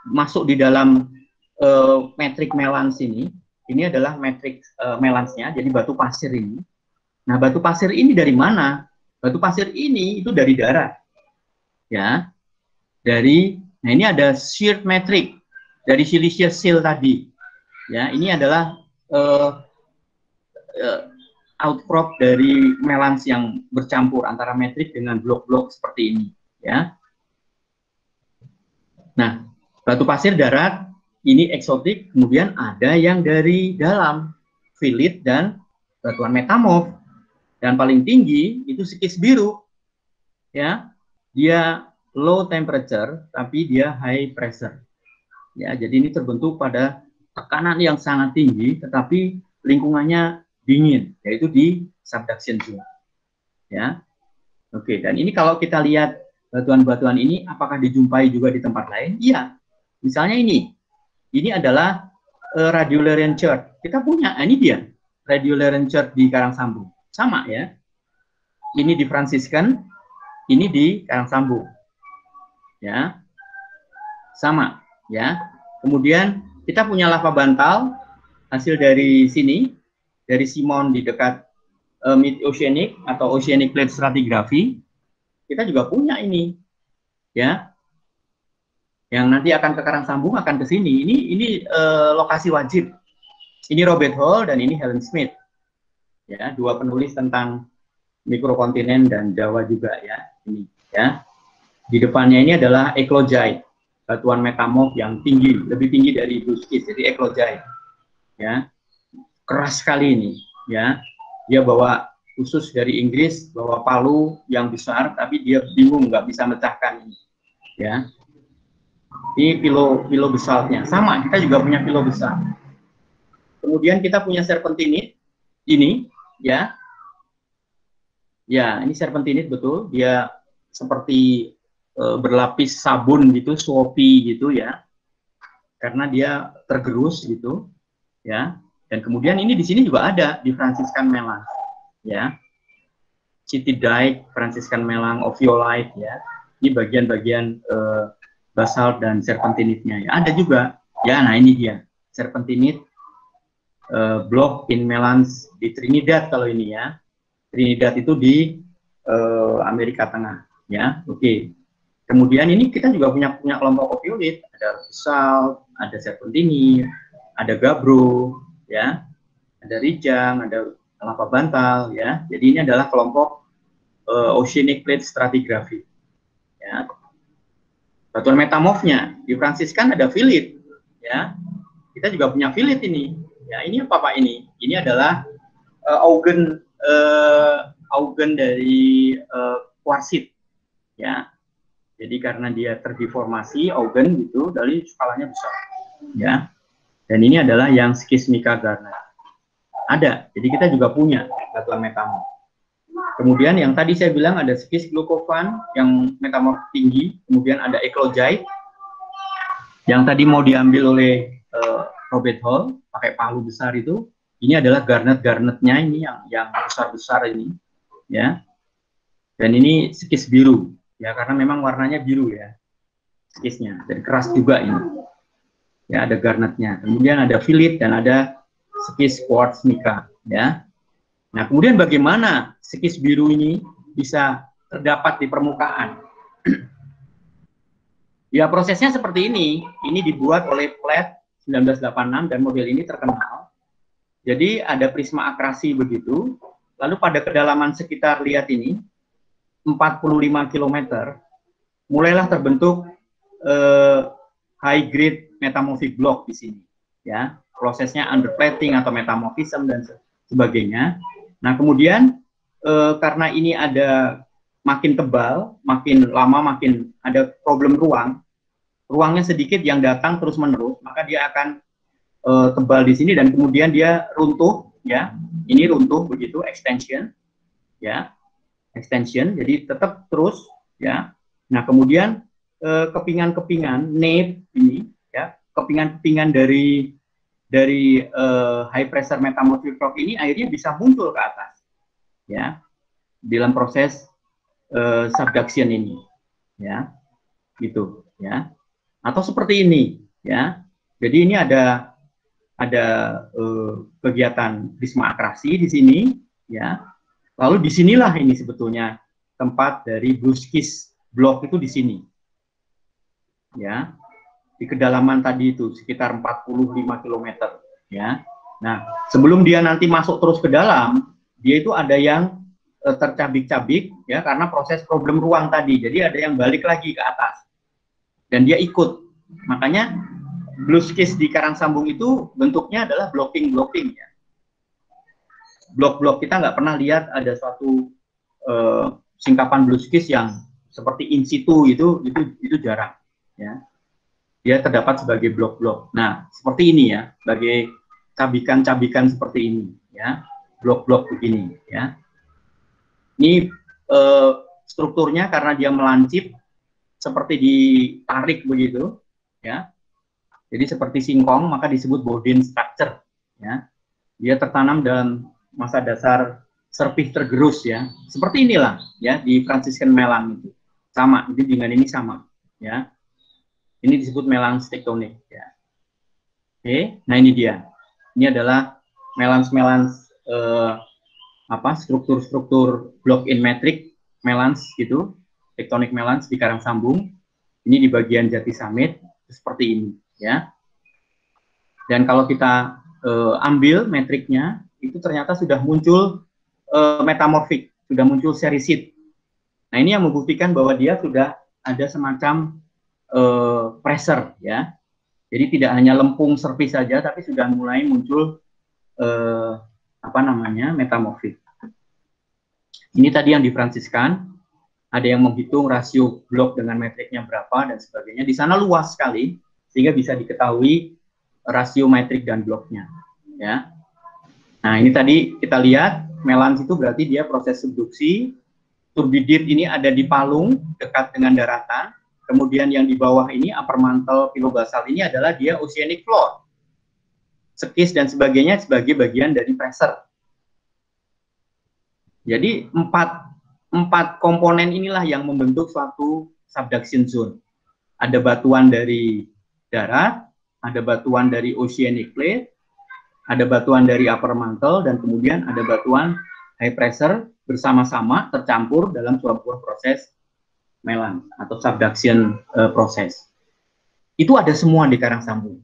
masuk di dalam metrik melans ini. Ini adalah metrik melansnya, jadi batu pasir ini. Nah, batu pasir ini dari mana? Batu pasir ini itu dari darat, ya. Nah, ini ada shear metric dari silicious shale tadi, ya. Ini adalah outcrop dari melans yang bercampur antara metrik dengan blok-blok seperti ini, ya. Nah, batu pasir darat ini eksotik, kemudian ada yang dari dalam, filit dan batuan metamorf. Dan paling tinggi itu sikis biru, ya. Dia low temperature tapi dia high pressure, ya. Jadi ini terbentuk pada tekanan yang sangat tinggi tetapi lingkungannya dingin, yaitu di subduction zone, ya. Oke, dan ini kalau kita lihat batuan-batuan ini apakah dijumpai juga di tempat lain? Iya. Misalnya ini adalah Radiolarian Church. Kita punya, ini dia Radiolarian Church di Karangsambung. Sama ya. Ini di Fransiskan, ini di Karangsambung. Ya. Sama ya. Kemudian kita punya lava bantal hasil dari sini, dari Simon di dekat Mid Oceanic atau Oceanic Plate Stratigraphy. Kita juga punya ini ya. Yang nanti akan ke Karangsambung, akan ke sini. Ini lokasi wajib. Ini Robert Hall dan ini Helen Smith. Ya, dua penulis tentang mikrokontinen dan Jawa juga ya. Ini ya. Di depannya ini adalah eclogite, batuan metamorf yang tinggi, lebih tinggi dari blueskis, jadi eclogite. Ya. Keras sekali ini, ya. Dia bawa khusus dari Inggris, bawa palu yang besar, tapi dia bingung nggak bisa mecahkan ini. Ya. Ini pilo basaltnya. Sama, kita juga punya pilo besar. Kemudian kita punya serpentinit, ini, ya. Ya, ini serpentinit betul. Dia seperti berlapis sabun gitu, soapy gitu ya. Karena dia tergerus gitu, ya. Dan kemudian ini di sini juga ada di Franciscan Melang, ya. Citidite, Franciscan Melang, Ophiolite, ya. Ini bagian-bagian basalt dan serpentinitnya. Ya. Ada juga, ya. Nah ini dia serpentinit block in Melans di Trinidad kalau ini ya. Trinidad itu di Amerika Tengah, ya. Oke. Kemudian ini kita juga punya kelompok opioid, ada basalt, ada serpentinit, ada gabbro, ya, ada rijang, ada lava bantal, ya. Jadi ini adalah kelompok Oceanic Plate Stratigraphy, ya. Batuan metamorfnya di Fransiskan ada filit, ya. Kita juga punya filit ini, ya. Ini apa Pak ini? Ini adalah augen dari kuarsit, ya. Jadi karena dia terdeformasi augen gitu, dari skalanya besar, ya. Dan ini adalah yang skismika garnet. Ada, jadi kita juga punya batuan metamorf. Kemudian yang tadi saya bilang ada skis glucovan yang metamorf tinggi, kemudian ada eclogite yang tadi mau diambil oleh Robert Hall pakai palu besar itu. Ini adalah garnet-garnetnya ini yang besar-besar ini, ya. Dan ini skis biru, ya, karena memang warnanya biru ya, skisnya, dan keras juga ini. Ya, ada garnetnya. Kemudian ada filit dan ada skis quartz mica, ya. Nah, kemudian bagaimana skis biru ini bisa terdapat di permukaan? Ya, prosesnya seperti ini. Ini dibuat oleh Platt 1986 dan model ini terkenal. Jadi ada prisma akrasi begitu. Lalu pada kedalaman sekitar, lihat ini, 45 km, mulailah terbentuk high grade metamorphic block di sini, ya. Prosesnya underplating atau metamorphism dan sebagainya. Nah, kemudian karena ini ada makin tebal, makin lama makin ada problem ruangnya sedikit yang datang terus menerus, maka dia akan tebal di sini dan kemudian dia runtuh, ya. Ini runtuh begitu, extension, ya. Extension, jadi tetap terus, ya. Nah, kemudian kepingan-kepingan nape ini, ya, kepingan-kepingan dari high pressure metamorphic rock ini akhirnya bisa muncul ke atas, ya, dalam proses subduction ini, ya, gitu, ya. Atau seperti ini, ya. Jadi ini ada kegiatan prisma akrasi di sini, ya. Lalu disinilah ini sebetulnya tempat dari blueskis block itu di sini, ya, di kedalaman tadi itu sekitar 45 km, ya. Nah, sebelum dia nanti masuk terus ke dalam, dia itu ada yang tercabik-cabik, ya, karena proses problem ruang tadi. Jadi ada yang balik lagi ke atas dan dia ikut. Makanya blueskis di Karangsambung itu bentuknya adalah blocking, ya. Blok-blok, kita nggak pernah lihat ada suatu singkapan blueskis yang seperti in situ itu jarang, ya. Dia terdapat sebagai blok-blok. Nah, seperti ini ya, sebagai cabikan-cabikan seperti ini, ya, blok-blok begini, ya. Ini strukturnya karena dia melancip, seperti ditarik begitu, ya. Jadi seperti singkong, maka disebut Bowden structure, ya. Dia tertanam dalam masa dasar serpih tergerus, ya. Seperti inilah, ya, di Franciscan melang itu. Sama, itu dengan ini sama, ya. Ini disebut melange tektonik, ya. Oke, nah ini dia. Ini adalah melange struktur-struktur block in metric melange gitu, tektonik melange di karang sambung. Ini di bagian Jati Samit seperti ini, ya. Dan kalau kita ambil metriknya, itu ternyata sudah muncul metamorfik, sudah muncul serisit. Nah, ini yang membuktikan bahwa dia sudah ada semacam pressure, ya. Jadi tidak hanya lempung serpih saja, tapi sudah mulai muncul metamorfik. Ini tadi yang difransiskan, ada yang menghitung rasio blok dengan metriknya berapa dan sebagainya. Di sana luas sekali, sehingga bisa diketahui rasio metrik dan bloknya, ya. Nah, ini tadi kita lihat melange itu berarti dia proses subduksi. Turbidite ini ada di palung dekat dengan daratan. Kemudian yang di bawah ini upper mantle pilobasal ini adalah dia oceanic floor. Sekis dan sebagainya sebagai bagian dari pressure. Jadi empat komponen inilah yang membentuk suatu subduction zone. Ada batuan dari darat, ada batuan dari oceanic plate, ada batuan dari upper mantle, dan kemudian ada batuan high pressure bersama-sama tercampur dalam sebuah proses melange atau subduction proses. Itu ada semua di karang sambung.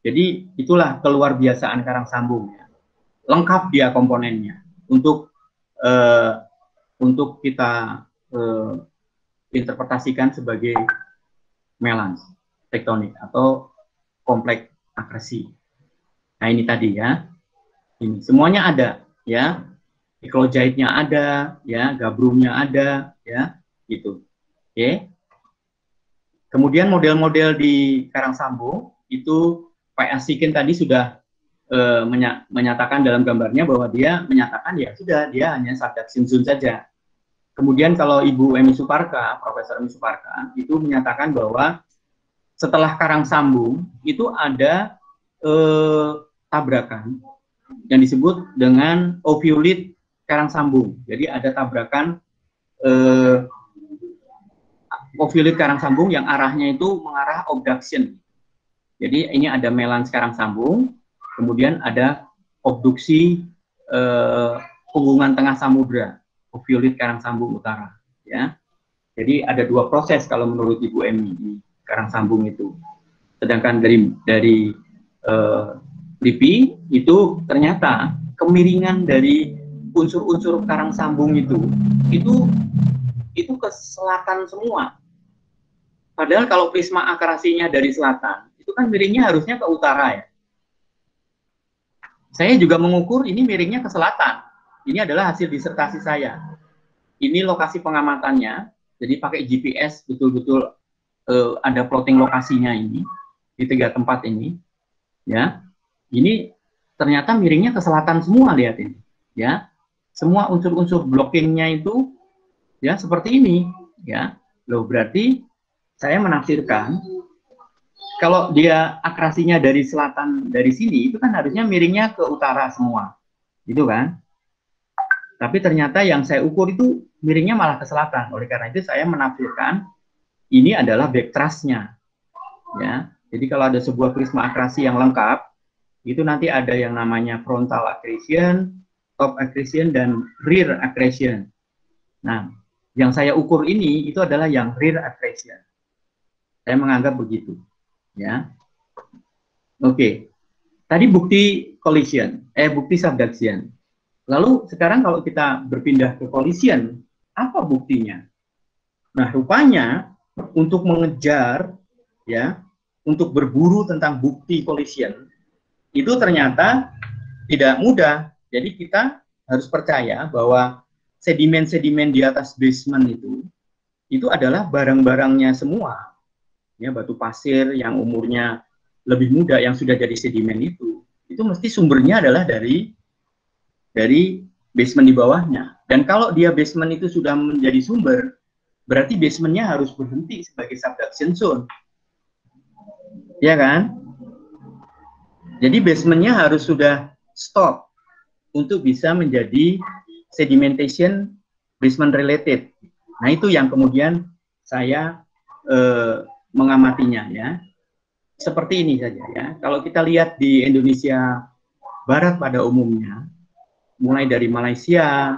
Jadi itulah keluar biasaan karang sambung, ya. Lengkap dia komponennya untuk kita interpretasikan sebagai melange tektonik atau kompleks akresi. Nah, ini tadi, ya. Ini semuanya ada, ya. Mikrojahitnya ada, ya, gabrumnya ada, ya, gitu. Oke. Kemudian model-model di karang sambung itu Pak Asikin tadi sudah menyatakan dalam gambarnya bahwa dia menyatakan ya sudah, dia hanya subduction zone saja. Kemudian kalau Ibu Emi Suparka, Profesor Emi Suparka, itu menyatakan bahwa setelah karang sambung itu ada tabrakan yang disebut dengan ovulate karang sambung. Jadi ada tabrakan ovulate karang sambung yang arahnya itu mengarah abduction. Jadi ini ada melange karang sambung, kemudian ada obduksi punggungan tengah samudra, ovulate karang sambung utara, ya. Jadi ada dua proses kalau menurut Ibu Emi di karang sambung itu. Sedangkan dari LIPI itu ternyata kemiringan dari unsur-unsur karang sambung itu ke selatan semua. Padahal kalau prisma akrasinya dari selatan, itu kan miringnya harusnya ke utara, ya. Saya juga mengukur ini miringnya ke selatan. Ini adalah hasil disertasi saya. Ini lokasi pengamatannya, jadi pakai GPS betul-betul ada plotting lokasinya ini di 3 tempat ini, ya. Ini ternyata miringnya ke selatan semua, lihat ini, ya. Semua unsur-unsur blockingnya itu, ya, seperti ini, ya. Loh, berarti saya menafsirkan kalau dia akrasinya dari selatan dari sini, itu kan harusnya miringnya ke utara semua, gitu kan? Tapi ternyata yang saya ukur itu miringnya malah ke selatan. Oleh karena itu saya menafsirkan ini adalah backthrust-nya, ya. Jadi kalau ada sebuah prisma akrasi yang lengkap, itu nanti ada yang namanya frontal accretion, top accretion, dan rear accretion. Nah, yang saya ukur ini itu adalah yang rear accretion. Saya menganggap begitu, ya. Oke. Tadi bukti collision, bukti subduction. Lalu sekarang kalau kita berpindah ke collision, apa buktinya? Nah, rupanya untuk mengejar, ya, untuk berburu tentang bukti collision itu ternyata tidak mudah. Jadi kita harus percaya bahwa sedimen-sedimen di atas basement itu adalah barang-barangnya semua. Ya, batu pasir yang umurnya lebih muda yang sudah jadi sedimen itu mesti sumbernya adalah dari basement di bawahnya. Dan kalau dia basement itu sudah menjadi sumber, berarti basementnya harus berhenti sebagai subduction zone. Ya kan? Jadi basementnya harus sudah stop untuk bisa menjadi sedimentation basement related. Nah, itu yang kemudian saya mengamatinya ya. Seperti ini saja ya. Kalau kita lihat di Indonesia Barat pada umumnya, mulai dari Malaysia,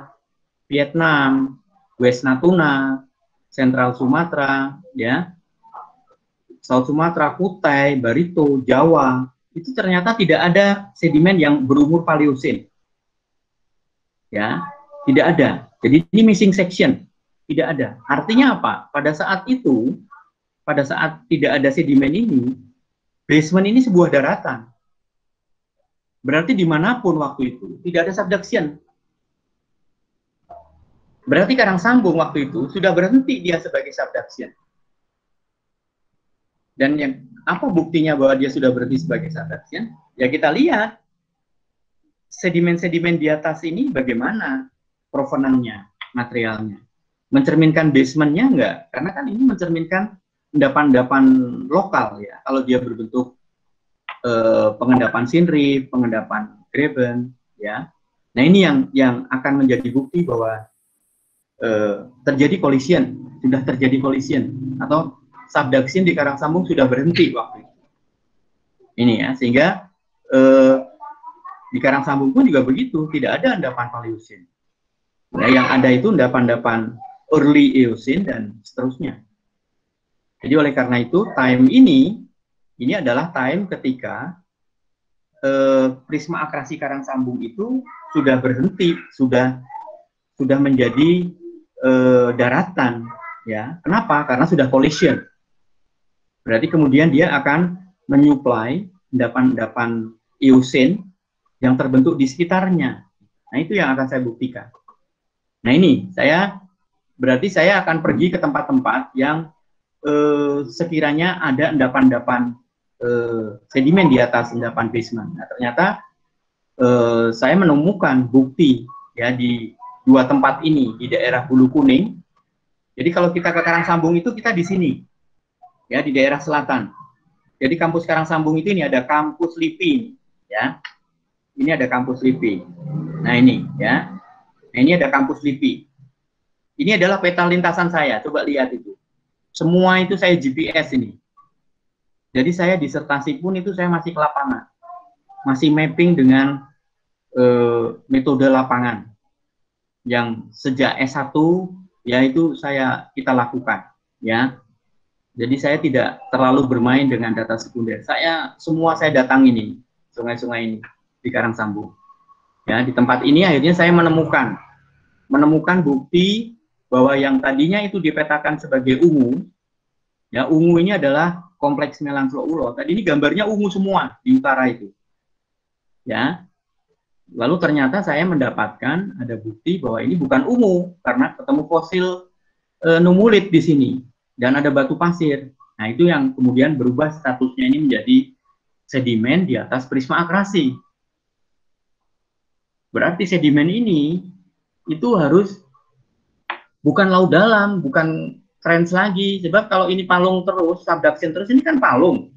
Vietnam, West Natuna, Central Sumatera, ya, South Sumatera, Kutai, Barito, Jawa, itu ternyata tidak ada sedimen yang berumur Paleosin. Ya, tidak ada. Jadi ini missing section, tidak ada. Artinya apa? Pada saat itu, pada saat tidak ada sedimen ini, basement ini sebuah daratan. Berarti dimanapun waktu itu tidak ada subduction. Berarti Karang Sambung waktu itu sudah berhenti dia sebagai subduction. Dan yang apa buktinya bahwa dia sudah berhenti sebagai subduction? Ya kita lihat sedimen-sedimen di atas ini bagaimana provenannya, materialnya. Mencerminkan basementnya enggak? Karena kan ini mencerminkan endapan-endapan lokal ya. Kalau dia berbentuk pengendapan sinrif, pengendapan graben, ya. Nah ini yang akan menjadi bukti bahwa terjadi collision, sudah terjadi collision atau subduction di Karang Sambung sudah berhenti waktu itu. Ini ya, sehingga di Karang Sambung pun juga begitu, tidak ada endapan Paleosin. Nah, yang ada itu endapan-endapan early Eocene dan seterusnya. Jadi oleh karena itu time ini adalah time ketika prisma akrasi Karang Sambung itu sudah berhenti, sudah menjadi daratan, ya. Kenapa? Karena sudah collision. Berarti kemudian dia akan menyuplai endapan-endapan Eocene yang terbentuk di sekitarnya. Nah itu yang akan saya buktikan. Nah ini berarti saya akan pergi ke tempat-tempat yang sekiranya ada endapan-endapan sedimen di atas endapan basement. Nah, ternyata saya menemukan bukti ya di dua tempat ini di daerah Bulu Kuning. Jadi kalau kita ke Karang Sambung itu kita di sini ya, di daerah selatan. Jadi kampus Karang Sambung itu ini ada kampus LIPI ya. Ini ada kampus LIPI. Nah ini ya. Nah ini ada kampus LIPI. Ini adalah peta lintasan saya. Coba lihat itu. Semua itu saya GPS ini. Jadi saya disertasi pun itu saya masih ke lapangan. Masih mapping dengan metode lapangan. Yang sejak S1 ya itu kita lakukan ya. Jadi saya tidak terlalu bermain dengan data sekunder. Semua saya datang ini, sungai-sungai ini di Karang Sambung. Ya, di tempat ini akhirnya saya menemukan bukti bahwa yang tadinya itu dipetakan sebagai ungu, ya ungu ini adalah kompleks Melangslok Ulo. Tadi ini gambarnya ungu semua di utara itu. Ya. Lalu ternyata saya mendapatkan ada bukti bahwa ini bukan ungu karena ketemu fosil numulit di sini dan ada batu pasir. Nah, itu yang kemudian berubah statusnya ini menjadi sedimen di atas prisma akrasi. Berarti sedimen ini itu harus bukan laut dalam, bukan trends lagi. Sebab kalau ini palung terus, subduction terus, ini kan palung.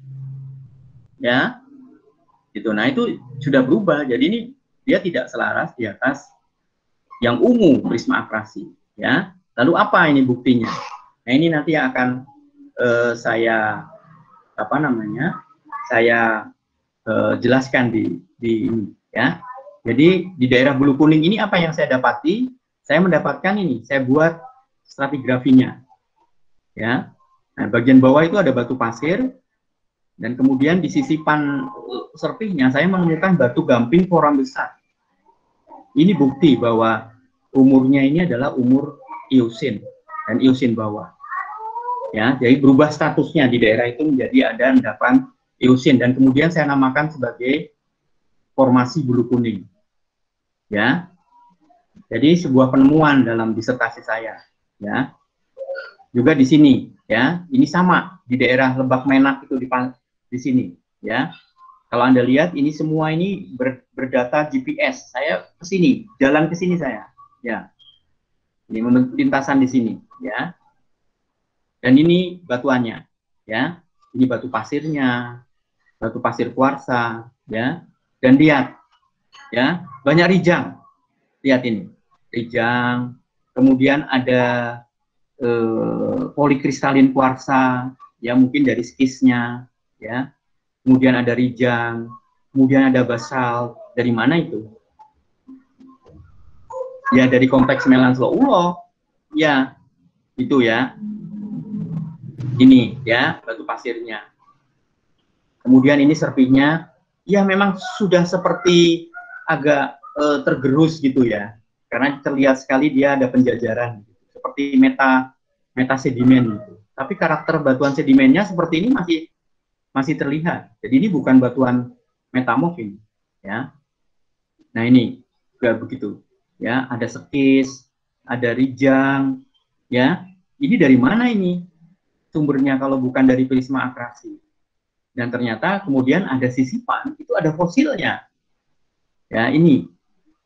Ya. Gitu. Nah, itu sudah berubah. Jadi ini dia tidak selaras di atas yang ungu prisma akrasi. Ya. Lalu apa ini buktinya? Nah, ini nanti yang akan saya jelaskan di ini ya. Jadi di daerah Bulu Kuning ini apa yang saya dapati? Saya mendapatkan ini, saya buat stratigrafinya. Ya. Nah, bagian bawah itu ada batu pasir dan kemudian di sisipan serpihnya saya menemukan batu gamping foram besar. Ini bukti bahwa umurnya ini adalah umur Eocene dan Eocene bawah. Ya, jadi berubah statusnya di daerah itu menjadi ada endapan Eocene dan kemudian saya namakan sebagai formasi Bulu Kuning. Ya, jadi sebuah penemuan dalam disertasi saya. Ya, juga di sini. Ya, ini sama di daerah Lebak Menak itu di sini. Ya, kalau Anda lihat ini semua ini berdata GPS. Saya ke sini, jalan ke sini saya. Ya, ini membentuk lintasan di sini. Ya, Dan ini batuannya, ya. Ini batu pasirnya, batu pasir kuarsa, ya. Dan lihat, ya, banyak rijang. Lihat ini, rijang. Kemudian ada polikristalin kuarsa, ya mungkin dari skisnya, ya. Kemudian ada rijang, kemudian ada basalt. Dari mana itu? Ya dari kompleks Melanzlo-Ulo, ya itu ya. Ini ya batu pasirnya. Kemudian ini serpihnya, ya memang sudah seperti agak tergerus gitu ya, karena terlihat sekali dia ada penjajaran, gitu. Seperti meta sedimen gitu. Tapi karakter batuan sedimennya seperti ini masih terlihat. Jadi ini bukan batuan metamorf ini, ya. Nah ini juga begitu, ya. Ada sekis, ada rijang, ya. Ini dari mana ini sumbernya kalau bukan dari prisma akrasi? Dan ternyata kemudian ada sisipan, itu ada fosilnya. Ya, ini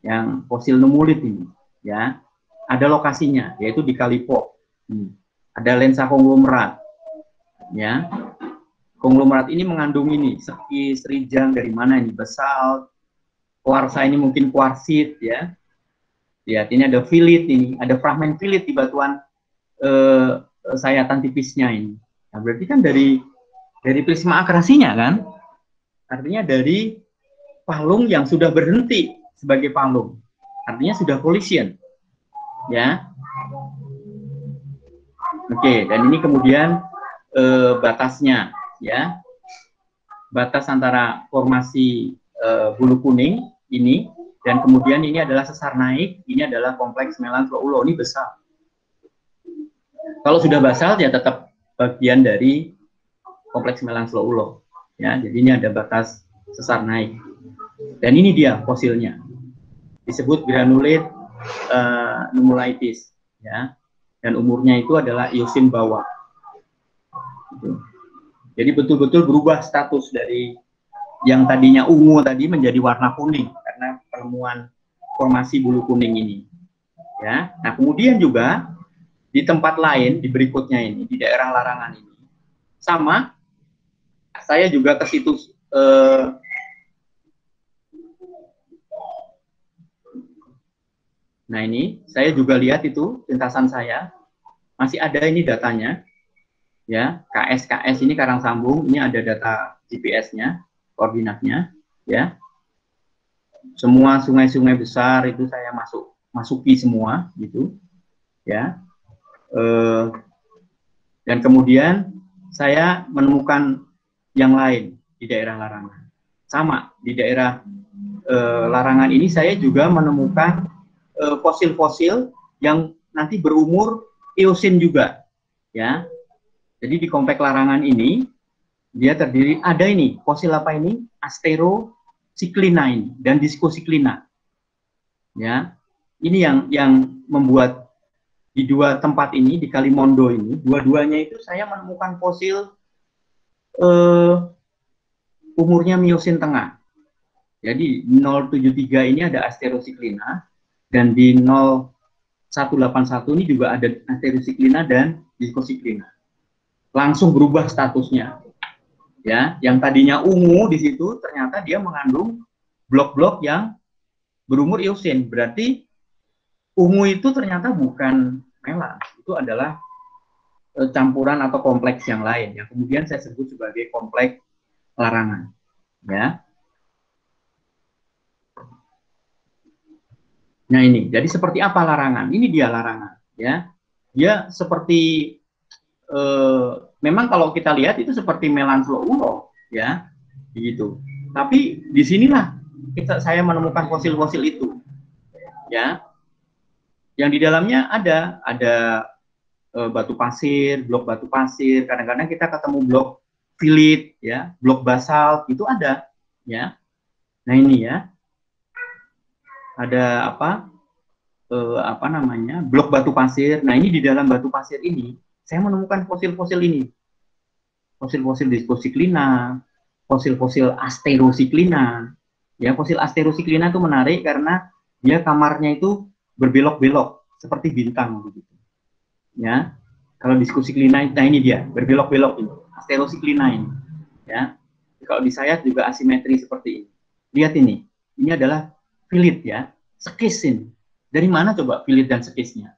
yang fosil numulit ini, ya. Ada lokasinya, yaitu di Kalipo. Ada lensa konglomerat. Ya. Konglomerat ini mengandung ini, sekis, rijang, dari mana ini? Basalt, kuarsa ini mungkin kuarsit, ya. Lihat, ini ada filit ini, ada fragmen filit di batuan sayatan tipisnya ini. Nah, berarti kan dari prisma akrasinya kan, artinya dari palung yang sudah berhenti sebagai palung, artinya sudah collision, ya. Oke, dan ini kemudian batasnya, ya, batas antara formasi bulu kuning ini dan kemudian ini adalah sesar naik, ini adalah kompleks Melanzlo-Ulo, ini besar. Kalau sudah basalt ya tetap bagian dari kompleks Melanzlo-Ulo, ya. Jadi ini ada batas sesar naik. Dan ini dia fosilnya, disebut granulate nummulitis, ya. Dan umurnya itu adalah Eosin bawah. Jadi betul-betul berubah status dari yang tadinya ungu tadi menjadi warna kuning karena penemuan formasi bulu kuning ini, ya. Nah kemudian juga di tempat lain di berikutnya ini di daerah Larangan ini sama, saya juga ke situ. Nah ini saya juga lihat itu lintasan saya masih ada ini datanya, ya. KS ini Karang Sambung, ini ada data GPS-nya, koordinatnya, ya. Semua sungai-sungai besar itu saya masuki semua gitu, ya. Dan kemudian saya menemukan yang lain di daerah Larangan. Sama di daerah Larangan ini saya juga menemukan fosil-fosil yang nanti berumur Eosin juga, ya. Jadi di komplek Larangan ini dia terdiri, ada ini fosil apa ini, Asterosiklina ini dan Discosiklina, ya. Ini yang membuat di dua tempat ini di Kalimondo ini dua-duanya itu saya menemukan fosil umurnya Miosin tengah. Jadi 073 ini ada Asterosiklina dan di 0181 ini juga ada Asterosiklina dan Discosiklina. Langsung berubah statusnya, ya. Yang tadinya ungu di situ ternyata dia mengandung blok-blok yang berumur Eosin. Berarti ungu itu ternyata bukan melan, itu adalah campuran atau kompleks yang lain yang kemudian saya sebut sebagai kompleks Larangan, ya. Nah ini, jadi seperti apa Larangan? Ini dia Larangan, ya. Dia seperti memang kalau kita lihat itu seperti Melanzlo-Ulo, ya, begitu. Tapi disinilah saya menemukan fosil-fosil itu, ya. Yang di dalamnya ada batu pasir, blok batu pasir. Kadang-kadang kita ketemu blok filit, ya, blok basalt itu ada, ya. Nah ini ya, ada apa namanya, blok batu pasir. Nah ini di dalam batu pasir ini saya menemukan fosil-fosil ini, fosil-fosil Discosiklina, fosil-fosil Asterosiklina. Ya, fosil Asterosiklina itu menarik karena dia kamarnya itu berbelok-belok seperti bintang begitu, ya. Kalau diskusiclina, nah ini dia, berbelok-belok ini, asterosiklina ini. Ya. Kalau di sayat juga asimetri seperti ini. Lihat ini adalah filit ya, sekis ini. Dari mana coba filit dan sekisnya?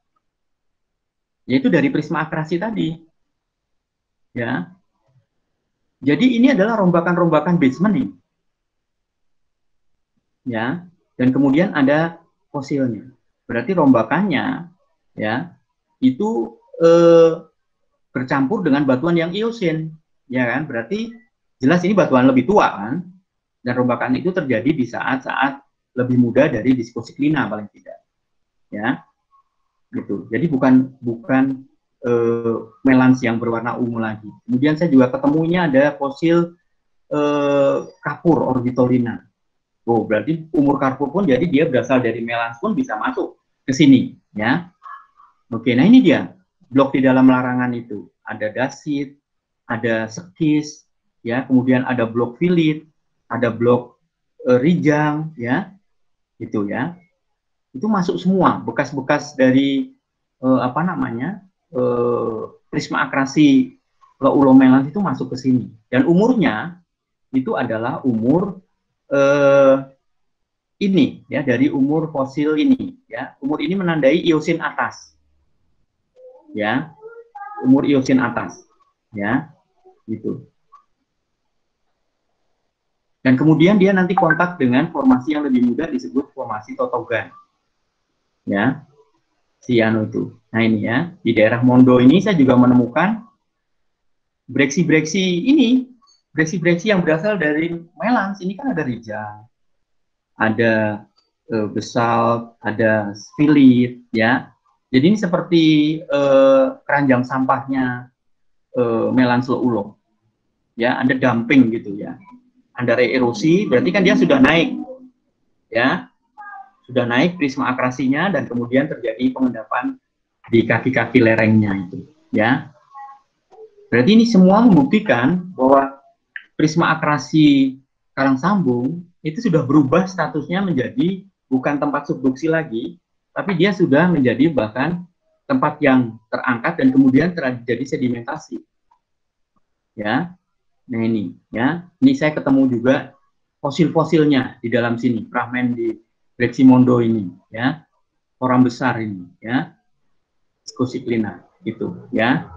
Yaitu dari prisma akrasi tadi. Ya. Jadi ini adalah rombakan-rombakan basement ini. Ya. Dan kemudian ada fosilnya. Berarti rombakannya ya, itu bercampur dengan batuan yang Eosin, ya kan? Berarti jelas ini batuan lebih tua kan? Dan rombakan itu terjadi di saat-saat lebih muda dari disposiklina paling tidak, ya, gitu. Jadi bukan melans yang berwarna ungu lagi. Kemudian saya juga ketemunya ada fosil kapur orbitolina. Oh, berarti umur kapur pun jadi dia berasal dari melans pun bisa masuk ke sini, ya. Oke, nah ini dia blok di dalam larangan itu. Ada dasit, ada sekis, ya, kemudian ada blok filit, ada blok rijang, ya, gitu ya. Itu masuk semua bekas-bekas dari apa namanya prisma akrasi ulomelans itu masuk ke sini. Dan umurnya itu adalah umur ini, ya, dari umur fosil ini, ya. Umur ini menandai Eosin atas, ya, umur Eosin atas, ya, gitu. Dan kemudian dia nanti kontak dengan formasi yang lebih muda disebut formasi totogan, ya, Siano itu. Nah ini ya, di daerah Mondo ini saya juga menemukan breksi-breksi ini, breksi-breksi yang berasal dari melans. Ini kan ada rijang, ada besalt, ada sfilit, ya. Jadi ini seperti keranjang sampahnya melans ulo, ya. Ada dumping gitu ya. Ada reerosi, berarti kan dia sudah naik, ya, sudah naik prisma akrasinya dan kemudian terjadi pengendapan di kaki-kaki lerengnya itu, ya. Berarti ini semua membuktikan bahwa prisma akrasi karang sambung itu sudah berubah statusnya menjadi bukan tempat subduksi lagi, tapi dia sudah menjadi bahkan tempat yang terangkat dan kemudian terjadi sedimentasi, ya. Nah ini, ya, ini saya ketemu juga fosil-fosilnya di dalam sini, fragmen di Breximondo ini, ya, orang besar ini, ya, Skosiklina, gitu, ya.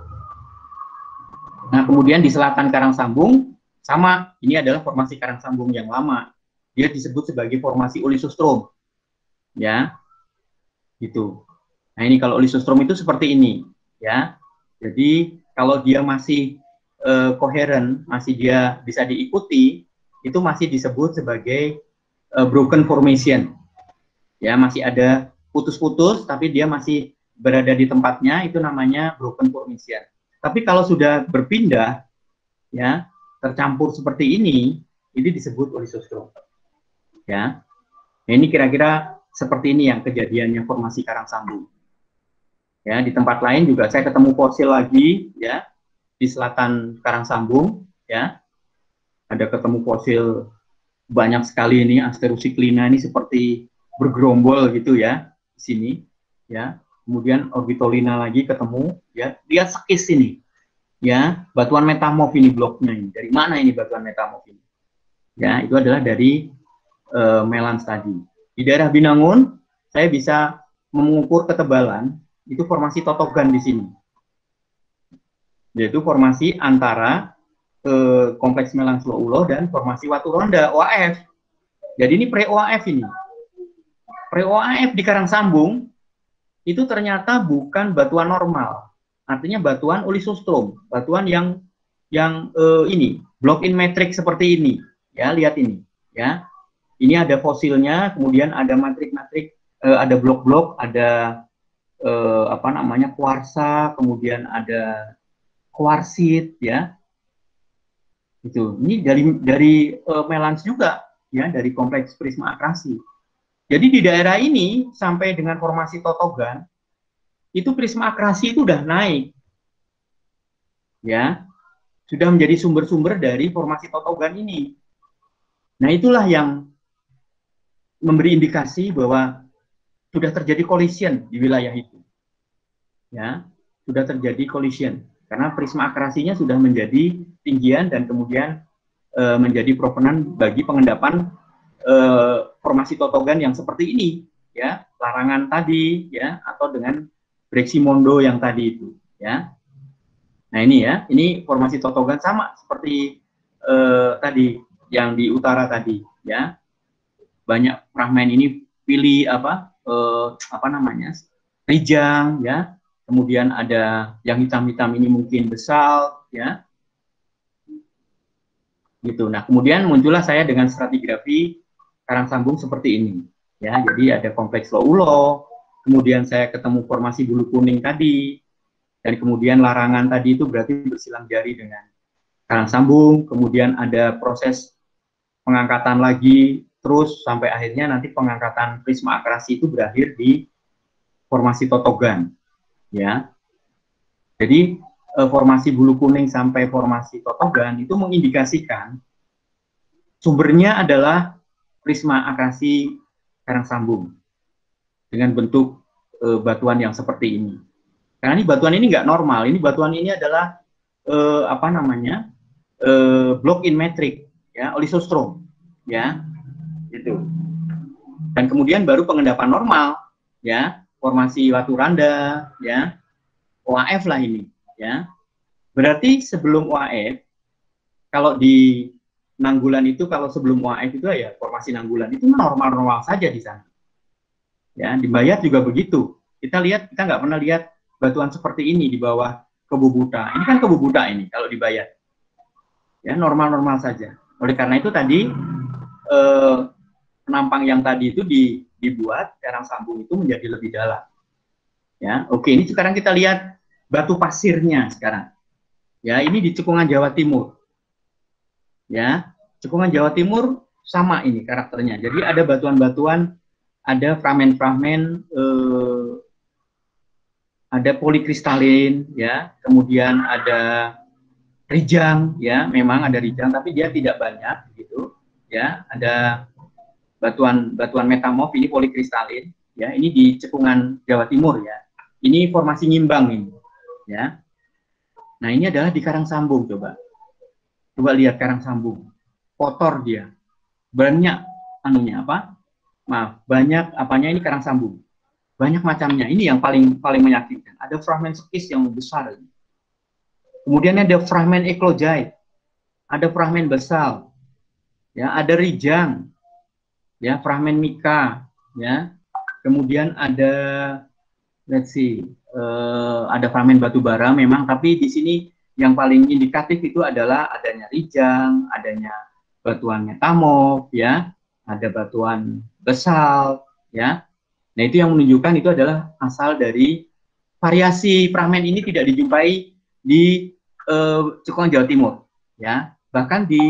Nah kemudian di selatan karang sambung sama, ini adalah formasi karang sambung yang lama, dia disebut sebagai formasi Olisostrom, ya, gitu. Nah ini kalau Olisostrom itu seperti ini, ya. Jadi kalau dia masih koheren, masih dia bisa diikuti, itu masih disebut sebagai broken formation, ya, masih ada putus-putus tapi dia masih berada di tempatnya, itu namanya broken formation. Tapi kalau sudah berpindah, ya, tercampur seperti ini disebut olisostrom, ya. Nah, ini kira-kira seperti ini yang kejadiannya formasi karang sambung, ya. Di tempat lain juga saya ketemu fosil lagi, ya, di selatan karang sambung, ya, ada ketemu fosil banyak sekali ini, asterosiklina ini seperti bergerombol gitu ya di sini, ya. Kemudian orbitolina lagi ketemu, ya, dia sekis ini, ya, batuan metamorf ini bloknya ini. Dari mana ini batuan metamorf ini? Ya, itu adalah dari melans tadi. Di daerah Binangun saya bisa mengukur ketebalan itu formasi totogan di sini, yaitu formasi antara kompleks melans ulo dan formasi watu ronda OAF. Jadi ini pre-OAF ini. Pre-OAF di karang sambung itu ternyata bukan batuan normal. Artinya batuan olisostrom, batuan yang ini, block in matrix seperti ini. Ya, lihat ini, ya. Ini ada fosilnya, kemudian ada matrik-matrik, ada blok-blok, ada apa namanya, kuarsa, kemudian ada kuarsit, ya. Itu. Ini dari melans juga, ya, dari kompleks prisma akrasi. Jadi di daerah ini sampai dengan formasi totogan itu prisma akrasi itu udah naik, ya, sudah menjadi sumber-sumber dari formasi totogan ini. Nah itulah yang memberi indikasi bahwa sudah terjadi collision di wilayah itu, ya. sudah terjadi collision karena prisma akrasinya sudah menjadi tinggian dan kemudian menjadi propenan bagi pengendapan formasi totogan yang seperti ini, ya, larangan tadi, ya, atau dengan Breximondo yang tadi itu, ya. Nah ini ya, ini formasi totogan sama seperti tadi yang di utara tadi, ya. Banyak fragmen ini pilih apa namanya, rijang, ya. Kemudian ada yang hitam-hitam ini mungkin besal, ya. Gitu. Nah, kemudian muncullah saya dengan stratigrafi karang sambung seperti ini. Ya, jadi ada kompleks Lo-Ulo, kemudian saya ketemu formasi bulu kuning tadi, dan kemudian larangan tadi itu berarti bersilang jari dengan karang sambung, kemudian ada proses pengangkatan lagi, terus sampai akhirnya nanti pengangkatan prisma akrasi itu berakhir di formasi totogan. Ya, jadi formasi bulu kuning sampai formasi totogan itu mengindikasikan sumbernya adalah prisma akrasi karang sambung dengan bentuk batuan yang seperti ini. Karena ini batuan ini nggak normal. Ini batuan ini adalah apa namanya, block in metric, ya, olisostrom, ya, gitu. Dan kemudian baru pengendapan normal, ya, formasi watu randa, ya, OAF lah ini, ya. Berarti sebelum OAF, kalau di Nanggulan itu, kalau sebelum OAF itu ya formasi Nanggulan itu normal-normal saja di sana. Ya, di Bayat juga begitu. Kita lihat, kita nggak pernah lihat batuan seperti ini di bawah Kebo Buta. Ini kan Kebo Buta ini kalau di Bayat. Ya, normal-normal saja. Oleh karena itu tadi penampang yang tadi itu dibuat karang sambung itu menjadi lebih dalam. Ya, oke, ini sekarang kita lihat batu pasirnya sekarang. Ya, ini di Cekungan Jawa Timur. Ya, Cekungan Jawa Timur sama ini karakternya. Jadi ada batuan-batuan, ada fragmen-fragmen, ada polikristalin, ya, kemudian ada rijang, ya, memang ada rijang, tapi dia tidak banyak, gitu, ya. Ada batuan metamorf, ini polikristalin, ya. Ini di Cekungan Jawa Timur, ya. Ini formasi ngimbang ini, ya. Nah ini adalah di karang sambung, coba lihat karang sambung, kotor dia, banyak anunya apa? Maaf, banyak apanya ini karang sambung. Banyak macamnya. Ini yang paling meyakinkan. Ada fragmen sekis yang besar. Kemudian ada fragmen eklogite, ada fragmen basal, ya, ada rijang, ya, fragmen mika, ya. Kemudian ada, let's see, ada fragmen batu bara memang, tapi di sini yang paling indikatif itu adalah adanya rijang, adanya batuan metamorf, ya, ada batuan basal, ya. Nah, itu yang menunjukkan itu adalah asal dari variasi fragmen ini tidak dijumpai di Cekungan Jawa Timur, ya. Bahkan di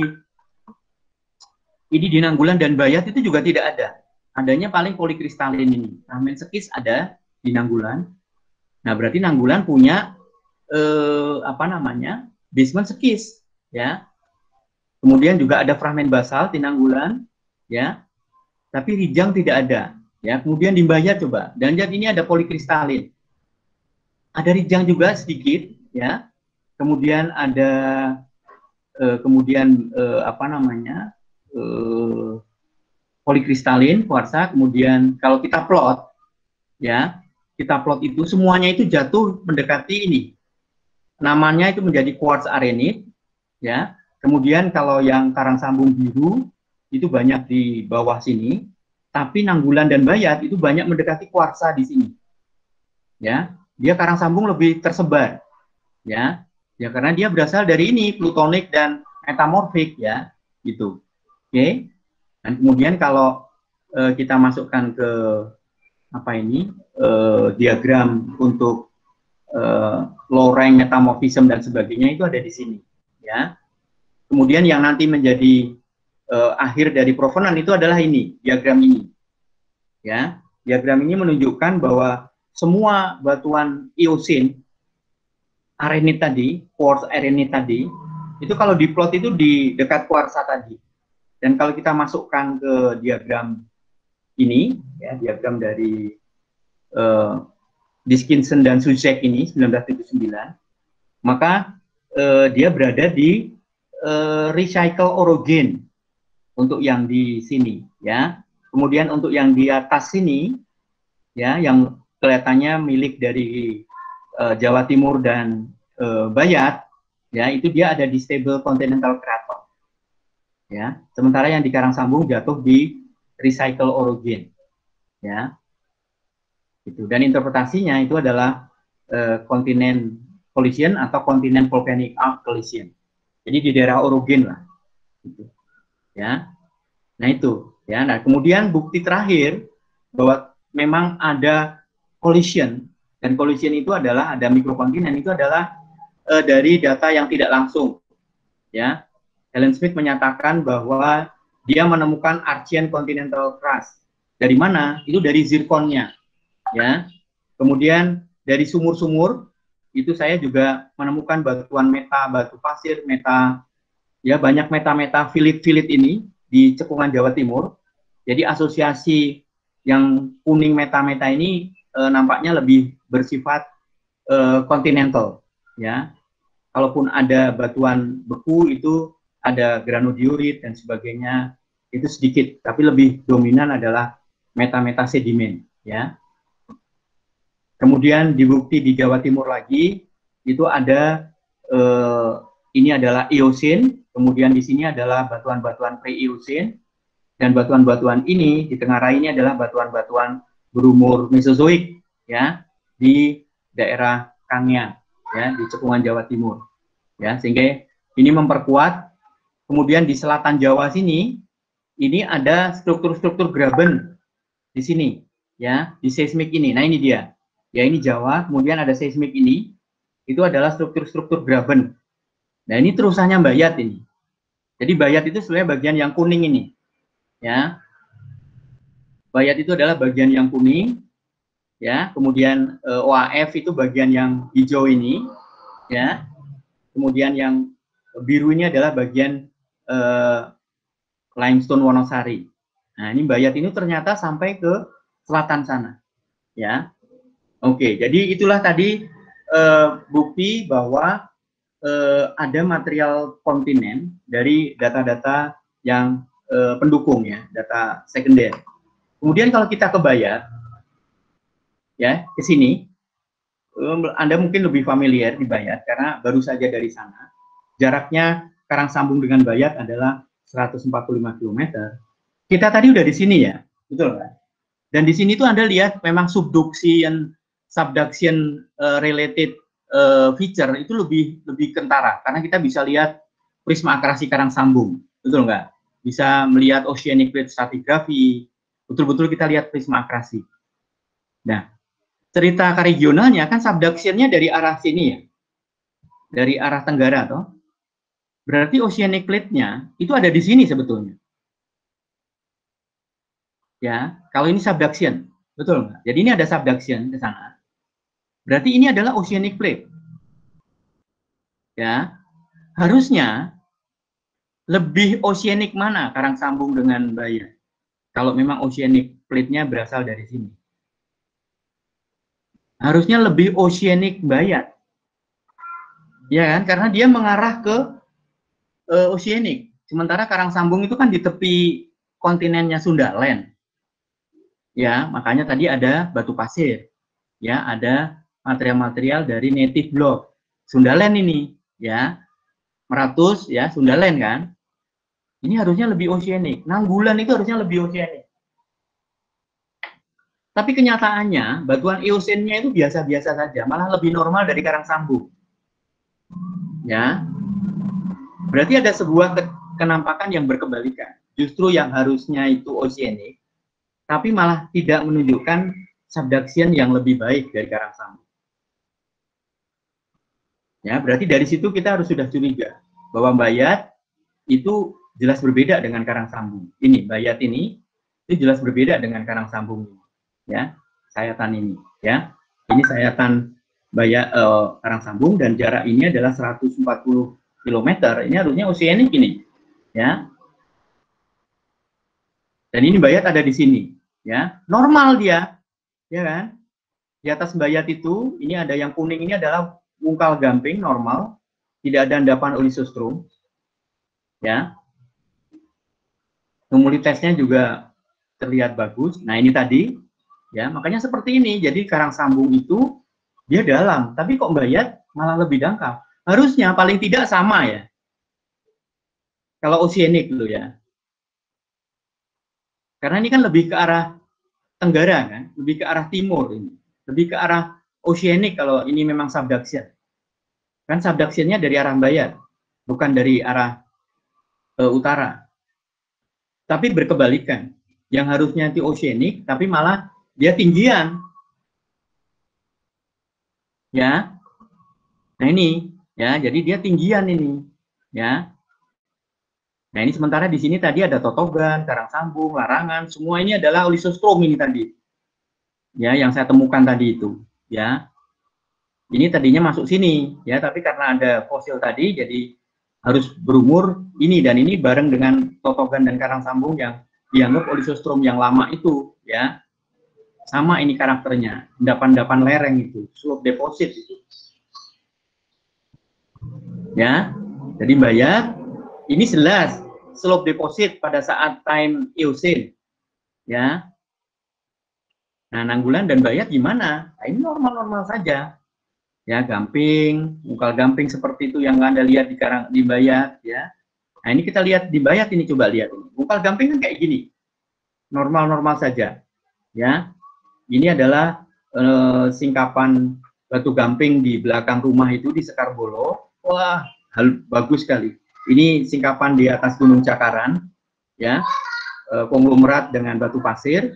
Nanggulan dan Bayat itu juga tidak ada. Adanya paling polikristalin ini. Fragmen sekis ada di Nanggulan. Nah, berarti Nanggulan punya apa namanya? Basement sekis, ya. Kemudian juga ada fragmen basal di Nanggulan, ya. Tapi rijang tidak ada. Ya, kemudian di Bayat coba, dan lihat ini ada polikristalin, ada rijang juga sedikit, ya. Kemudian ada apa namanya, polikristalin, kuarsa. Kemudian kalau kita plot, ya, kita plot itu semuanya itu jatuh mendekati ini, namanya itu menjadi quartz arenit, ya. Kemudian kalau yang karang sambung biru itu banyak di bawah sini. Tapi Nanggulan dan Bayat itu banyak mendekati kuarsa di sini, ya. Dia karang sambung lebih tersebar, ya, ya, karena dia berasal dari ini plutonik dan metamorfik, ya, gitu. Oke. Dan kemudian kalau kita masukkan ke apa ini, diagram untuk low rank metamorphism dan sebagainya itu ada di sini, ya. Kemudian yang nanti menjadi akhir dari provenan itu adalah ini, diagram ini, ya. Diagram ini menunjukkan bahwa semua batuan Eosin arenit tadi, quartz arenit tadi, itu kalau diplot itu di dekat kuarsa tadi. Dan kalau kita masukkan ke diagram ini, ya, diagram dari Diskinson dan Suzek ini 1979, maka dia berada di recycle orogen untuk yang di sini, ya. Kemudian untuk yang di atas sini, ya, yang kelihatannya milik dari Jawa Timur dan Bayat, ya, itu dia ada di stable continental craton, ya. Sementara yang di Karangsambung jatuh di recycle orogen, ya. Gitu. Dan interpretasinya itu adalah kontinen collision atau kontinen volcanic arc collision. Jadi di daerah orogen lah, gitu. Ya. Nah itu, ya. Nah kemudian bukti terakhir bahwa memang ada collision, dan collision itu adalah ada mikrokontinen, itu adalah dari data yang tidak langsung, ya. Helen Smith menyatakan bahwa dia menemukan Archean continental crust. Dari mana? Itu dari zirkonnya, ya. Kemudian dari sumur-sumur itu saya juga menemukan batuan meta, batu pasir meta, ya, banyak meta-meta filit-filit ini di cekungan Jawa Timur. Jadi asosiasi yang kuning meta-meta ini nampaknya lebih bersifat kontinental, ya. Kalaupun ada batuan beku itu ada granodiorit dan sebagainya, itu sedikit, tapi lebih dominan adalah meta-meta sedimen, ya. Kemudian dibukti di Jawa Timur lagi, itu ada ini adalah Eosin, kemudian di sini adalah batuan-batuan pre-Eosin, dan batuan-batuan ini di tengah rai ini adalah batuan-batuan berumur Mesozoik, ya, di daerah Kangya, ya, di cekungan Jawa Timur, ya, sehingga ini memperkuat. Kemudian di selatan Jawa sini, ini ada struktur-struktur graben di sini, ya, di seismik ini. Nah ini dia, ya, ini Jawa, kemudian ada seismik ini, itu adalah struktur-struktur graben. Nah ini terusannya Bayat ini. Jadi Bayat itu sebenarnya bagian yang kuning ini, ya. Bayat itu adalah bagian yang kuning, ya. Kemudian OAF itu bagian yang hijau ini, ya. Kemudian yang biru ini adalah bagian limestone Wonosari. Nah ini Bayat ini ternyata sampai ke selatan sana, ya. Oke, jadi itulah tadi bukti bahwa ada material kontinen dari data-data yang pendukung, ya, data sekunder. Kemudian kalau kita ke Bayat, ya, ke sini, Anda mungkin lebih familiar di Bayat karena baru saja dari sana. Jaraknya Karangsambung dengan Bayat adalah 145 km. Kita tadi udah di sini, ya, betul kan? Dan di sini tuh Anda lihat memang subduction related feature itu lebih kentara karena kita bisa lihat prisma akrasi Karangsambung, betul nggak? Bisa melihat oceanic plate stratigraphy, betul-betul kita lihat prisma akrasi. Nah, cerita regionalnya kan subductionnya dari arah sini, ya, dari arah tenggara, toh. Berarti oceanic plate-nya itu ada di sini sebetulnya. Ya, kalau ini subduction, betul nggak? Jadi ini ada subduction ke sana. Berarti ini adalah oceanic plate. Ya, harusnya lebih oceanic mana Karangsambung dengan Bayat? Kalau memang oceanic plate-nya berasal dari sini. Harusnya lebih oceanic Bayat. Ya kan? Karena dia mengarah ke oceanic. Sementara Karangsambung itu kan di tepi kontinennya Sundaland. Ya, makanya tadi ada batu pasir. Ya, ada material-material dari native block. Sundaland ini, ya. Meratus, ya, Sundaland kan. Ini harusnya lebih oceanic. Nanggulan itu harusnya lebih oceanic. Tapi kenyataannya, batuan Eosinnya itu biasa-biasa saja, malah lebih normal dari Karangsambung. Ya. Berarti ada sebuah kenampakan yang berkebalikan. Justru yang harusnya itu oceanic, tapi malah tidak menunjukkan subduction yang lebih baik dari Karangsambung. Ya, berarti dari situ kita harus sudah curiga bahwa Bayat itu jelas berbeda dengan Karangsambung. Ini Bayat ini itu jelas berbeda dengan Karangsambung, ya, sayatan ini, ya. Ini sayatan Bayat Karangsambung dan jarak ini adalah 140 km. Ini harusnya oceanic ini, ya. Dan ini Bayat ada di sini, ya. Normal dia, ya kan? Di atas bayat itu, ini ada yang kuning ini adalah ungkal gamping normal, tidak ada endapan olisostrom. Ya, numulitasnya juga terlihat bagus. Nah ini tadi, ya makanya seperti ini. Jadi karang sambung itu dia dalam, tapi kok bayat malah lebih dangkal. Harusnya paling tidak sama ya. Kalau oceanic dulu ya. Karena ini kan lebih ke arah tenggara kan, lebih ke arah timur ini. Lebih ke arah oceanic kalau ini memang subduction. Kan subductionnya dari arah bayat, bukan dari arah utara. Tapi berkebalikan. Yang harusnya anti oceanic, tapi malah dia tinggian. Ya. Nah ini, ya, jadi dia tinggian ini. Ya. Nah ini sementara di sini tadi ada totogan, karang sambung, larangan, semua ini adalah olisostrom ini tadi. Ya, yang saya temukan tadi itu. Ya. Ini tadinya masuk sini, ya, tapi karena ada fosil tadi, jadi harus berumur ini dan ini bareng dengan totogan dan karang sambung yang dianggap olisostrom yang lama itu, ya. Sama ini karakternya, endapan-endapan lereng itu, slope deposit itu. Ya, jadi bayat, ini jelas slope deposit pada saat time Eocene, ya. Nah, Nanggulan dan bayat gimana? Nah, ini normal-normal saja. Ya, gamping, ungkal gamping seperti itu yang Anda lihat di bayat, ya. Nah, ini kita lihat di bayat ini, coba lihat ini. Ungkal gamping kan kayak gini. Normal-normal saja. Ya. Ini adalah singkapan batu gamping di belakang rumah itu di Sekarbolo. Wah, bagus sekali. Ini singkapan di atas Gunung Cakaran, ya. Konglomerat dengan batu pasir.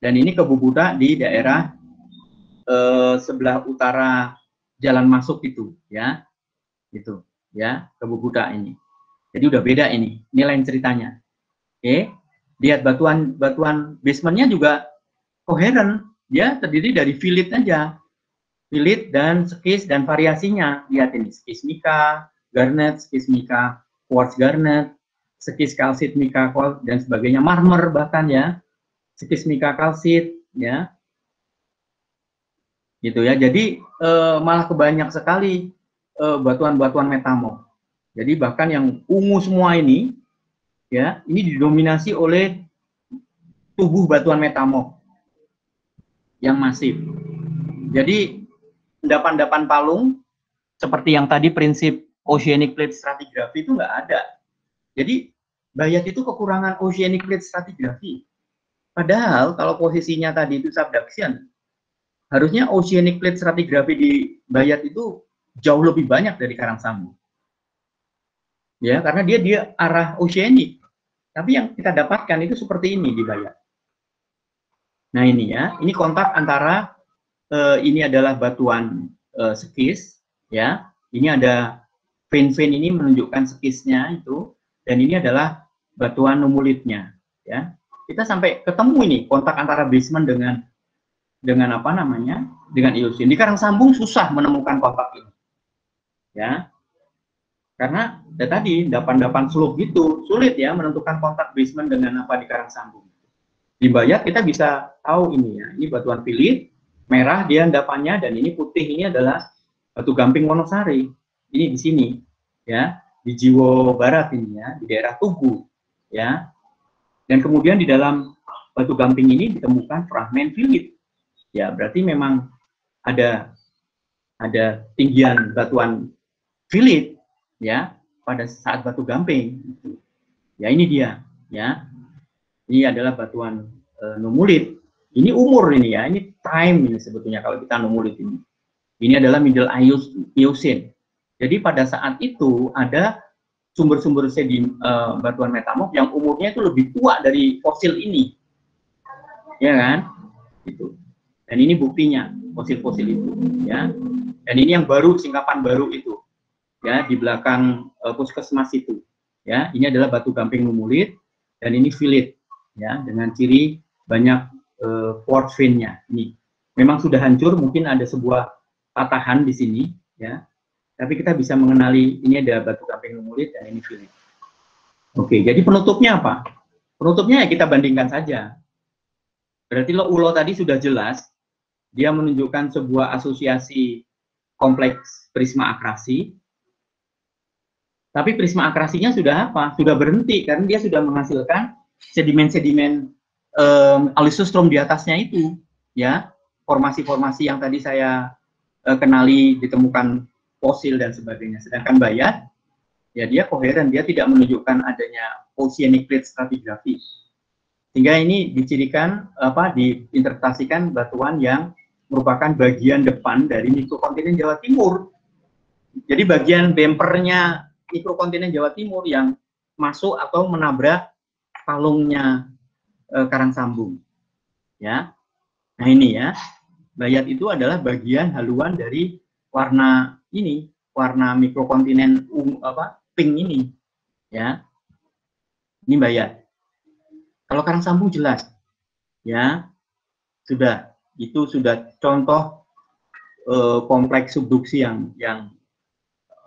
Dan ini Kebu Budak di daerah sebelah utara jalan masuk itu, ya, itu, ya, Kebu Budak ini. Jadi udah beda ini lain ceritanya. Oke, lihat batuan basementnya juga koheren, dia terdiri dari filit aja, filit dan skis dan variasinya. Lihat ini, skis mika, garnet, skis mika, quartz garnet, skis kalsit mika, dan sebagainya, marmer bahkan ya, skis mika kalsit, ya, gitu ya. Jadi malah kebanyak sekali batuan-batuan metamorf. Jadi bahkan yang ungu semua ini, ya, ini didominasi oleh tubuh batuan metamorf yang masif. Jadi endapan-endapan palung seperti yang tadi prinsip oceanic plate stratigraphy itu nggak ada. Jadi bayat itu kekurangan oceanic plate stratigraphy. Padahal kalau posisinya tadi itu subduction, harusnya oceanic plate stratigraphy di bayat itu jauh lebih banyak dari karang sambung. Ya, karena dia arah oceanic. Tapi yang kita dapatkan itu seperti ini di bayat. Nah ini ya, ini kontak antara ini adalah batuan skis, ya. Ini ada vein-vein ini menunjukkan skisnya itu, dan ini adalah batuan numulitnya, ya. Kita sampai ketemu ini kontak antara basement dengan apa namanya, dengan Eocene. Di karang sambung susah menemukan kontak ini, ya. Karena ya tadi endapan-endapan slope gitu sulit ya menentukan kontak basement dengan apa di karang sambung. Di bayat kita bisa tahu ini ya, ini batuan filit merah dia endapannya, dan ini putih ini adalah batu gamping Wonosari. Ini di sini ya, di Jiwo Barat ini ya, di daerah Tugu ya. Dan kemudian di dalam batu gamping ini ditemukan fragmen filit. Ya, berarti memang ada tinggian batuan filit ya pada saat batu gamping. Ya ini dia ya. Ini adalah batuan numulit. Ini umur ini ya, ini time ini sebetulnya kalau kita numulit ini. Ini adalah Middle Eocene. Jadi pada saat itu ada sumber-sumber batuan metamorf yang umurnya itu lebih tua dari fosil ini. Ya kan? Gitu. Dan ini buktinya fosil-fosil itu ya. Dan ini yang baru, singkapan baru itu. Ya, di belakang puskesmas itu. Ya, ini adalah batu gamping numulit dan ini filit ya, dengan ciri banyak quartz vein-nya. Ini memang sudah hancur, mungkin ada sebuah patahan di sini ya. Tapi kita bisa mengenali ini ada batu gamping numulit dan ini filit. Oke, jadi penutupnya apa? Penutupnya ya kita bandingkan saja. Berarti ulo tadi sudah jelas dia menunjukkan sebuah asosiasi kompleks prisma akrasi. Tapi prisma akrasinya sudah apa? Sudah berhenti karena dia sudah menghasilkan sedimen-sedimen alisostrom di atasnya itu, ya, formasi-formasi yang tadi saya kenali, ditemukan fosil dan sebagainya. Sedangkan bayat, ya dia koheren, dia tidak menunjukkan adanya oceanic plate stratigraphy. Sehingga ini dicirikan diinterpretasikan batuan yang merupakan bagian depan dari mikrokontinen Jawa Timur. Jadi bagian bempernya mikrokontinen Jawa Timur yang masuk atau menabrak palungnya karang sambung. Ya. Nah ini ya, bayat itu adalah bagian haluan dari warna ini, warna mikrokontinen pink ini. Ya. Ini bayat. Kalau karang sambung jelas. Ya. Sudah, itu sudah contoh kompleks subduksi yang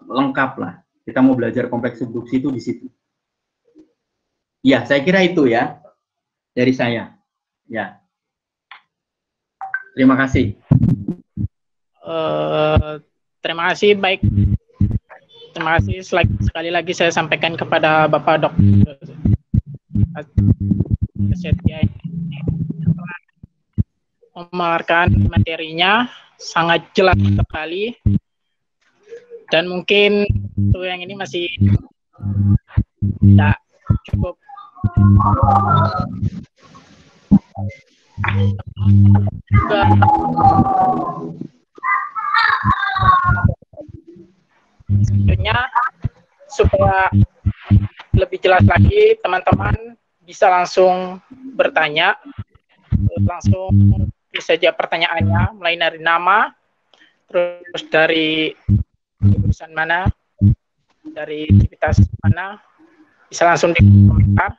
lengkap lah. Kita mau belajar kompleks subduksi itu di situ. Ya, saya kira itu ya dari saya. Ya, terima kasih. Terima kasih. Baik, terima kasih. Sekali lagi saya sampaikan kepada Bapak Dr. Setia telah memaparkan materinya sangat jelas sekali. Dan mungkin itu yang ini masih tidak cukup sebenarnya supaya lebih jelas lagi teman-teman bisa langsung bertanya, langsung bisa saja pertanyaannya mulai dari nama, terus dari jurusan mana, dari aktivitas mana, bisa langsung di komentar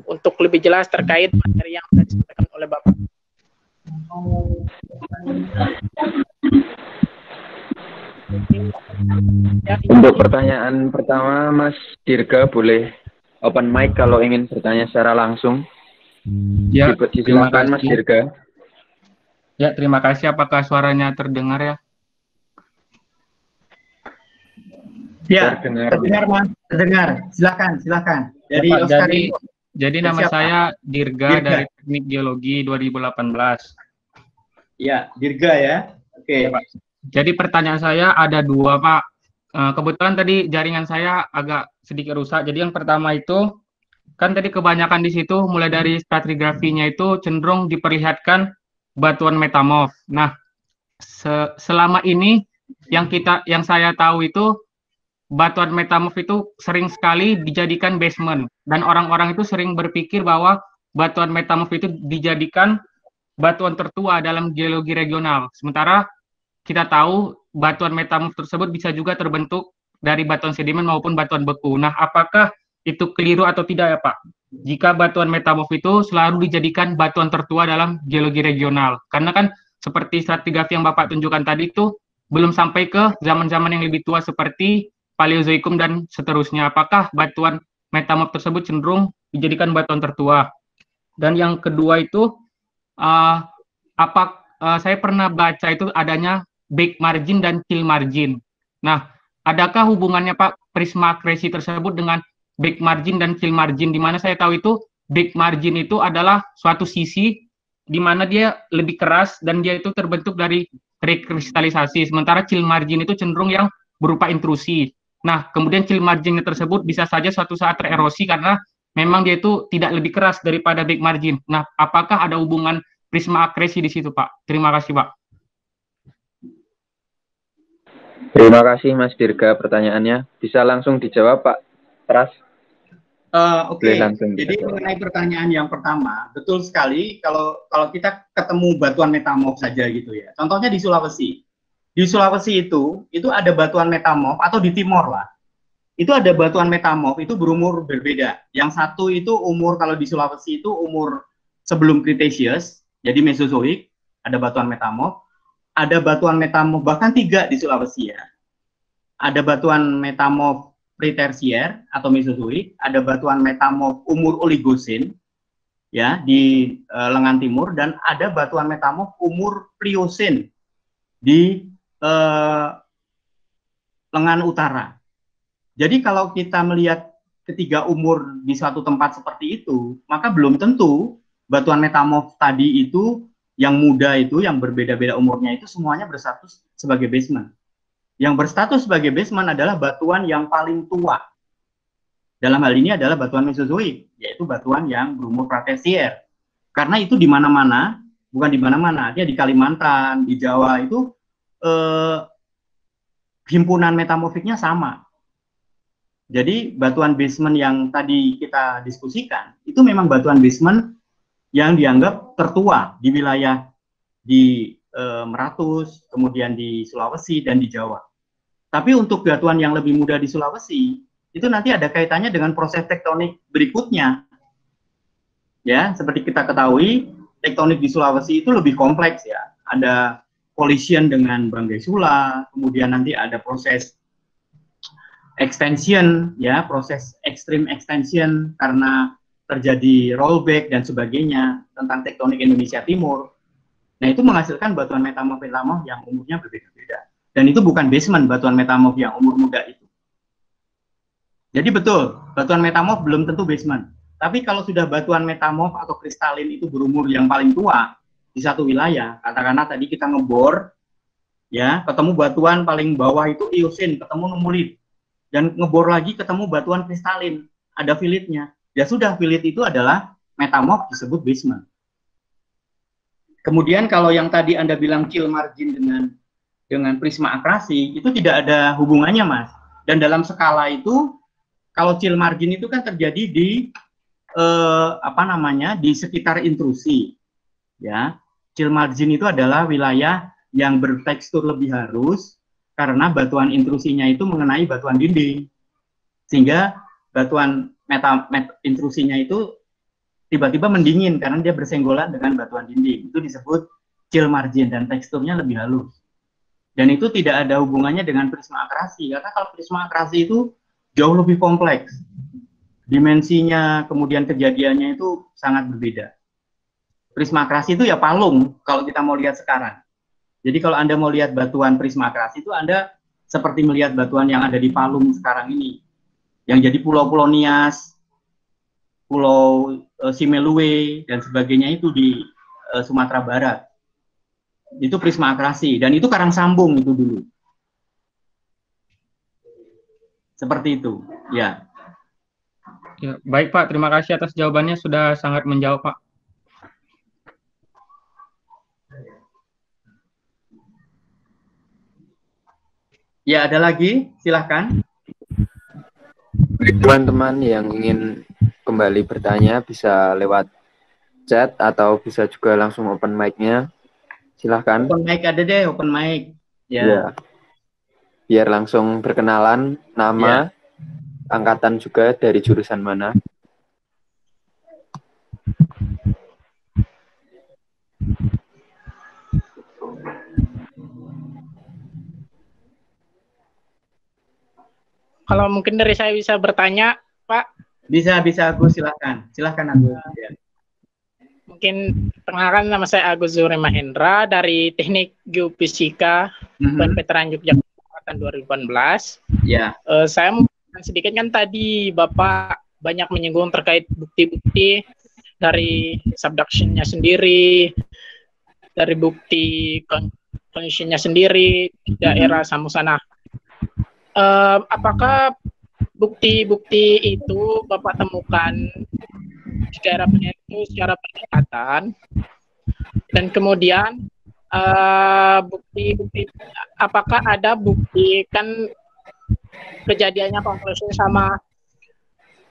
untuk lebih jelas terkait materi yang sudah disampaikan oleh Bapak. Untuk pertanyaan pertama, Mas Dirga boleh open mic kalau ingin bertanya secara langsung. Ya, terima kasih. Mas Dirga. Ya, terima kasih. Apakah suaranya terdengar ya? Ya, terdengar Mas, terdengar. Silakan. Dari ya, Pak, Oscar jadi nama saya Dirga dari Teknik Geologi 2018. Ya, Dirga ya. Oke. Ya, Pak. Jadi pertanyaan saya ada dua, Pak. Kebetulan tadi jaringan saya agak sedikit rusak. Jadi yang pertama itu, kan tadi kebanyakan di situ mulai dari stratigrafinya itu cenderung diperlihatkan batuan metamorf. Nah, selama ini yang saya tahu itu batuan metamorf itu sering sekali dijadikan basement, dan orang-orang itu sering berpikir bahwa batuan metamorf itu dijadikan batuan tertua dalam geologi regional. Sementara kita tahu batuan metamorf tersebut bisa juga terbentuk dari batuan sedimen maupun batuan beku. Nah, apakah itu keliru atau tidak ya Pak? Jika batuan metamorf itu selalu dijadikan batuan tertua dalam geologi regional, karena kan seperti stratigrafi yang Bapak tunjukkan tadi itu belum sampai ke zaman-zaman yang lebih tua seperti Paleozoikum dan seterusnya. Apakah batuan metamorf tersebut cenderung dijadikan batuan tertua? Dan yang kedua itu, saya pernah baca itu adanya back margin dan kill margin. Nah, adakah hubungannya Pak prisma akresi tersebut dengan back margin dan kill margin? Di mana saya tahu itu back margin itu adalah suatu sisi di mana dia lebih keras dan dia itu terbentuk dari rekristalisasi, sementara kill margin itu cenderung yang berupa intrusi. Nah, kemudian kill marginnya tersebut bisa saja suatu saat tererosi karena memang dia itu tidak lebih keras daripada back margin. Nah, apakah ada hubungan prisma akresi di situ, Pak? Terima kasih, Pak. Terima kasih, Mas Dirga, pertanyaannya. Bisa langsung dijawab, Pak Pras? Oke. Jadi mengenai pertanyaan yang pertama, betul sekali kalau kita ketemu batuan metamorf saja gitu ya. Contohnya di Sulawesi. Di Sulawesi itu ada batuan metamorf, atau di Timor lah. Itu ada batuan metamorf, itu berumur berbeda. Yang satu itu umur, kalau di Sulawesi itu umur sebelum Cretaceous, jadi Mesozoik, ada batuan metamorf. Ada batuan metamorf, bahkan 3 di Sulawesi ya. Ada batuan metamorf Pretersier atau Mesozoik, ada batuan metamorf umur Oligocene, ya di lengan timur, dan ada batuan metamorf umur Pliocene di lengan utara. Jadi kalau kita melihat ketiga umur di suatu tempat seperti itu, maka belum tentu batuan metamorf tadi itu yang muda itu, yang berbeda-beda umurnya itu semuanya berstatus sebagai basement. Yang berstatus sebagai basement adalah batuan yang paling tua. Dalam hal ini adalah batuan Mesozoik, yaitu batuan yang berumur Pratesier. Karena itu di mana-mana, bukan di mana-mana, dia di Kalimantan, di Jawa itu himpunan metamorfiknya sama. Jadi batuan basement yang tadi kita diskusikan, itu memang batuan basement yang dianggap tertua di wilayah di Meratus, kemudian di Sulawesi, dan di Jawa. Tapi untuk batuan yang lebih muda di Sulawesi, itu nanti ada kaitannya dengan proses tektonik berikutnya. Ya, seperti kita ketahui, tektonik di Sulawesi itu lebih kompleks ya. Ada collision dengan Banggai Sula, kemudian nanti ada proses extension, ya, proses extreme extension karena terjadi rollback dan sebagainya tentang tektonik Indonesia Timur. Nah, itu menghasilkan batuan metamorf yang umurnya berbeda-beda. Dan itu bukan basement batuan metamorf yang umur muda itu. Jadi betul, batuan metamorf belum tentu basement. Tapi kalau sudah batuan metamorf atau kristalin itu berumur yang paling tua di satu wilayah, katakanlah tadi kita ngebor, ya, ketemu batuan paling bawah itu Eosin, ketemu numulit, dan ngebor lagi ketemu batuan kristalin, ada filitnya. Ya sudah, filit itu adalah metamorf, disebut basement. Kemudian kalau yang tadi Anda bilang chill margin dengan prisma akrasi, itu tidak ada hubungannya, Mas. Dan dalam skala itu, kalau chill margin itu kan terjadi di di sekitar intrusi, ya. Chill margin itu adalah wilayah yang bertekstur lebih halus karena batuan intrusinya itu mengenai batuan dinding, sehingga batuan intrusinya itu tiba-tiba mendingin karena dia bersenggolan dengan batuan dinding. Itu disebut chill margin dan teksturnya lebih halus. Dan itu tidak ada hubungannya dengan prisma akrasi, karena kalau prisma akrasi itu jauh lebih kompleks. Dimensinya, kemudian kejadiannya itu sangat berbeda. Prisma akrasi itu ya palung, kalau kita mau lihat sekarang. Jadi kalau Anda mau lihat batuan prisma akrasi itu Anda seperti melihat batuan yang ada di Palung sekarang ini. Yang jadi pulau-pulau Nias, Pulau Simeluwe, dan sebagainya itu di Sumatera Barat. Itu prisma akrasi, dan itu karang sambung itu dulu. Seperti itu, ya. Ya, baik Pak, terima kasih atas jawabannya, sudah sangat menjawab Pak. Ya, ada lagi, silahkan. Teman-teman yang ingin kembali bertanya bisa lewat chat atau bisa juga langsung open mic-nya. Silahkan. Open mic ada deh, open mic. Ya. Ya. Biar langsung berkenalan, nama, angkatan juga, dari jurusan mana. Kalau mungkin dari saya bisa bertanya, Pak. Bisa Agus, silahkan. Silahkan Agus. Ya. Mungkin perkenalkan, nama saya Agus Zuri Mahendra dari Teknik Geofisika Veteran Yogyakarta tahun 2018. Ya. Saya mau sedikit, kan tadi Bapak banyak menyinggung terkait bukti-bukti dari subduction-nya sendiri, dari bukti collision-nya sendiri, daerah Samusana. Apakah bukti-bukti itu Bapak temukan di daerah itu secara pendekatan, dan kemudian bukti-bukti, apakah ada bukti, kan kejadiannya conclusion sama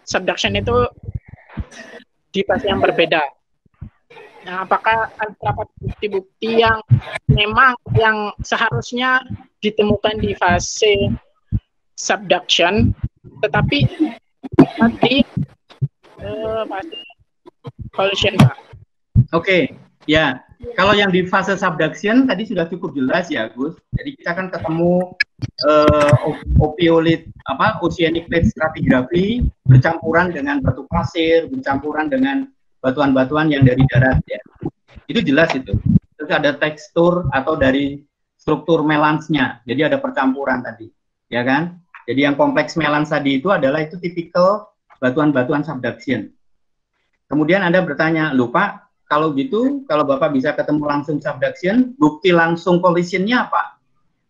subduction itu di fase yang berbeda. Nah, apakah terdapat bukti-bukti yang memang yang seharusnya ditemukan di fase subduction, tetapi di fase collision, Pak? Oke, ya. Kalau yang di fase subduction tadi sudah cukup jelas ya, Gus. Jadi kita kan ketemu opioid, oceanic plate stratigraphy bercampuran dengan batu pasir, bercampuran dengan batuan-batuan yang dari darat ya. Itu jelas itu. Terus ada tekstur atau dari struktur melansnya. Jadi ada percampuran tadi, ya kan? Jadi yang kompleks melans tadi itu adalah itu tipikal batuan-batuan subduction. Kemudian Anda bertanya, lupa kalau gitu, kalau Bapak bisa ketemu langsung subduction, bukti langsung collision-nya apa?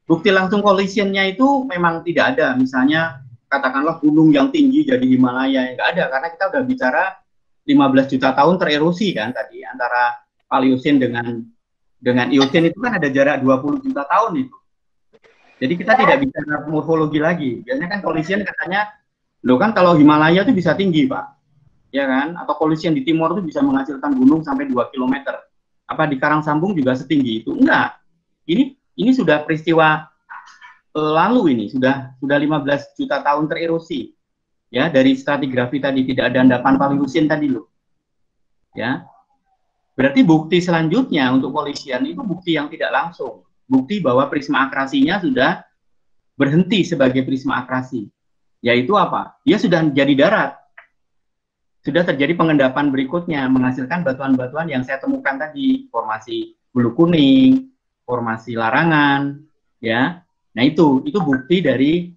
Bukti langsung collision-nya itu memang tidak ada. Misalnya katakanlah gunung yang tinggi jadi Himalaya, nggak ada karena kita udah bicara 15 juta tahun tererosi kan tadi antara Paleocene dengan Eocene itu kan ada jarak 20 juta tahun itu. Jadi kita tidak bicara morfologi lagi. Biasanya kan collision katanya, loh kan kalau Himalaya itu bisa tinggi, Pak. Ya kan? Atau collision di timur itu bisa menghasilkan gunung sampai 2 km. Apa di Karangsambung juga setinggi itu? Enggak. Ini sudah peristiwa lalu ini, sudah 15 juta tahun tererosi. Ya, dari stratigrafi tadi tidak ada endapan Paleocene tadi loh. Ya. Berarti bukti selanjutnya untuk collision itu bukti yang tidak langsung. Bukti bahwa prisma akrasinya sudah berhenti sebagai prisma akrasi. Yaitu apa? Dia sudah jadi darat. Sudah terjadi pengendapan berikutnya, menghasilkan batuan-batuan yang saya temukan tadi. Formasi bulu kuning, formasi larangan. Ya. Nah itu bukti dari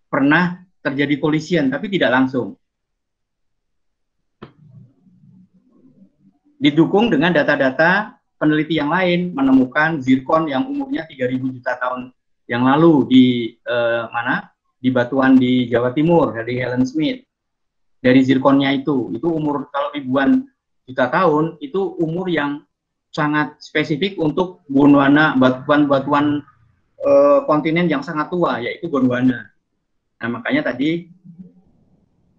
pernah terjadi collision, tapi tidak langsung. Didukung dengan data-data peneliti yang lain menemukan zirkon yang umurnya 3000 juta tahun yang lalu di di batuan di Jawa Timur dari Helen Smith. Dari zirkonnya itu umur kalau ribuan juta tahun, itu umur yang sangat spesifik untuk Gondwana, batuan-batuan kontinen yang sangat tua, yaitu Gondwana. Nah makanya tadi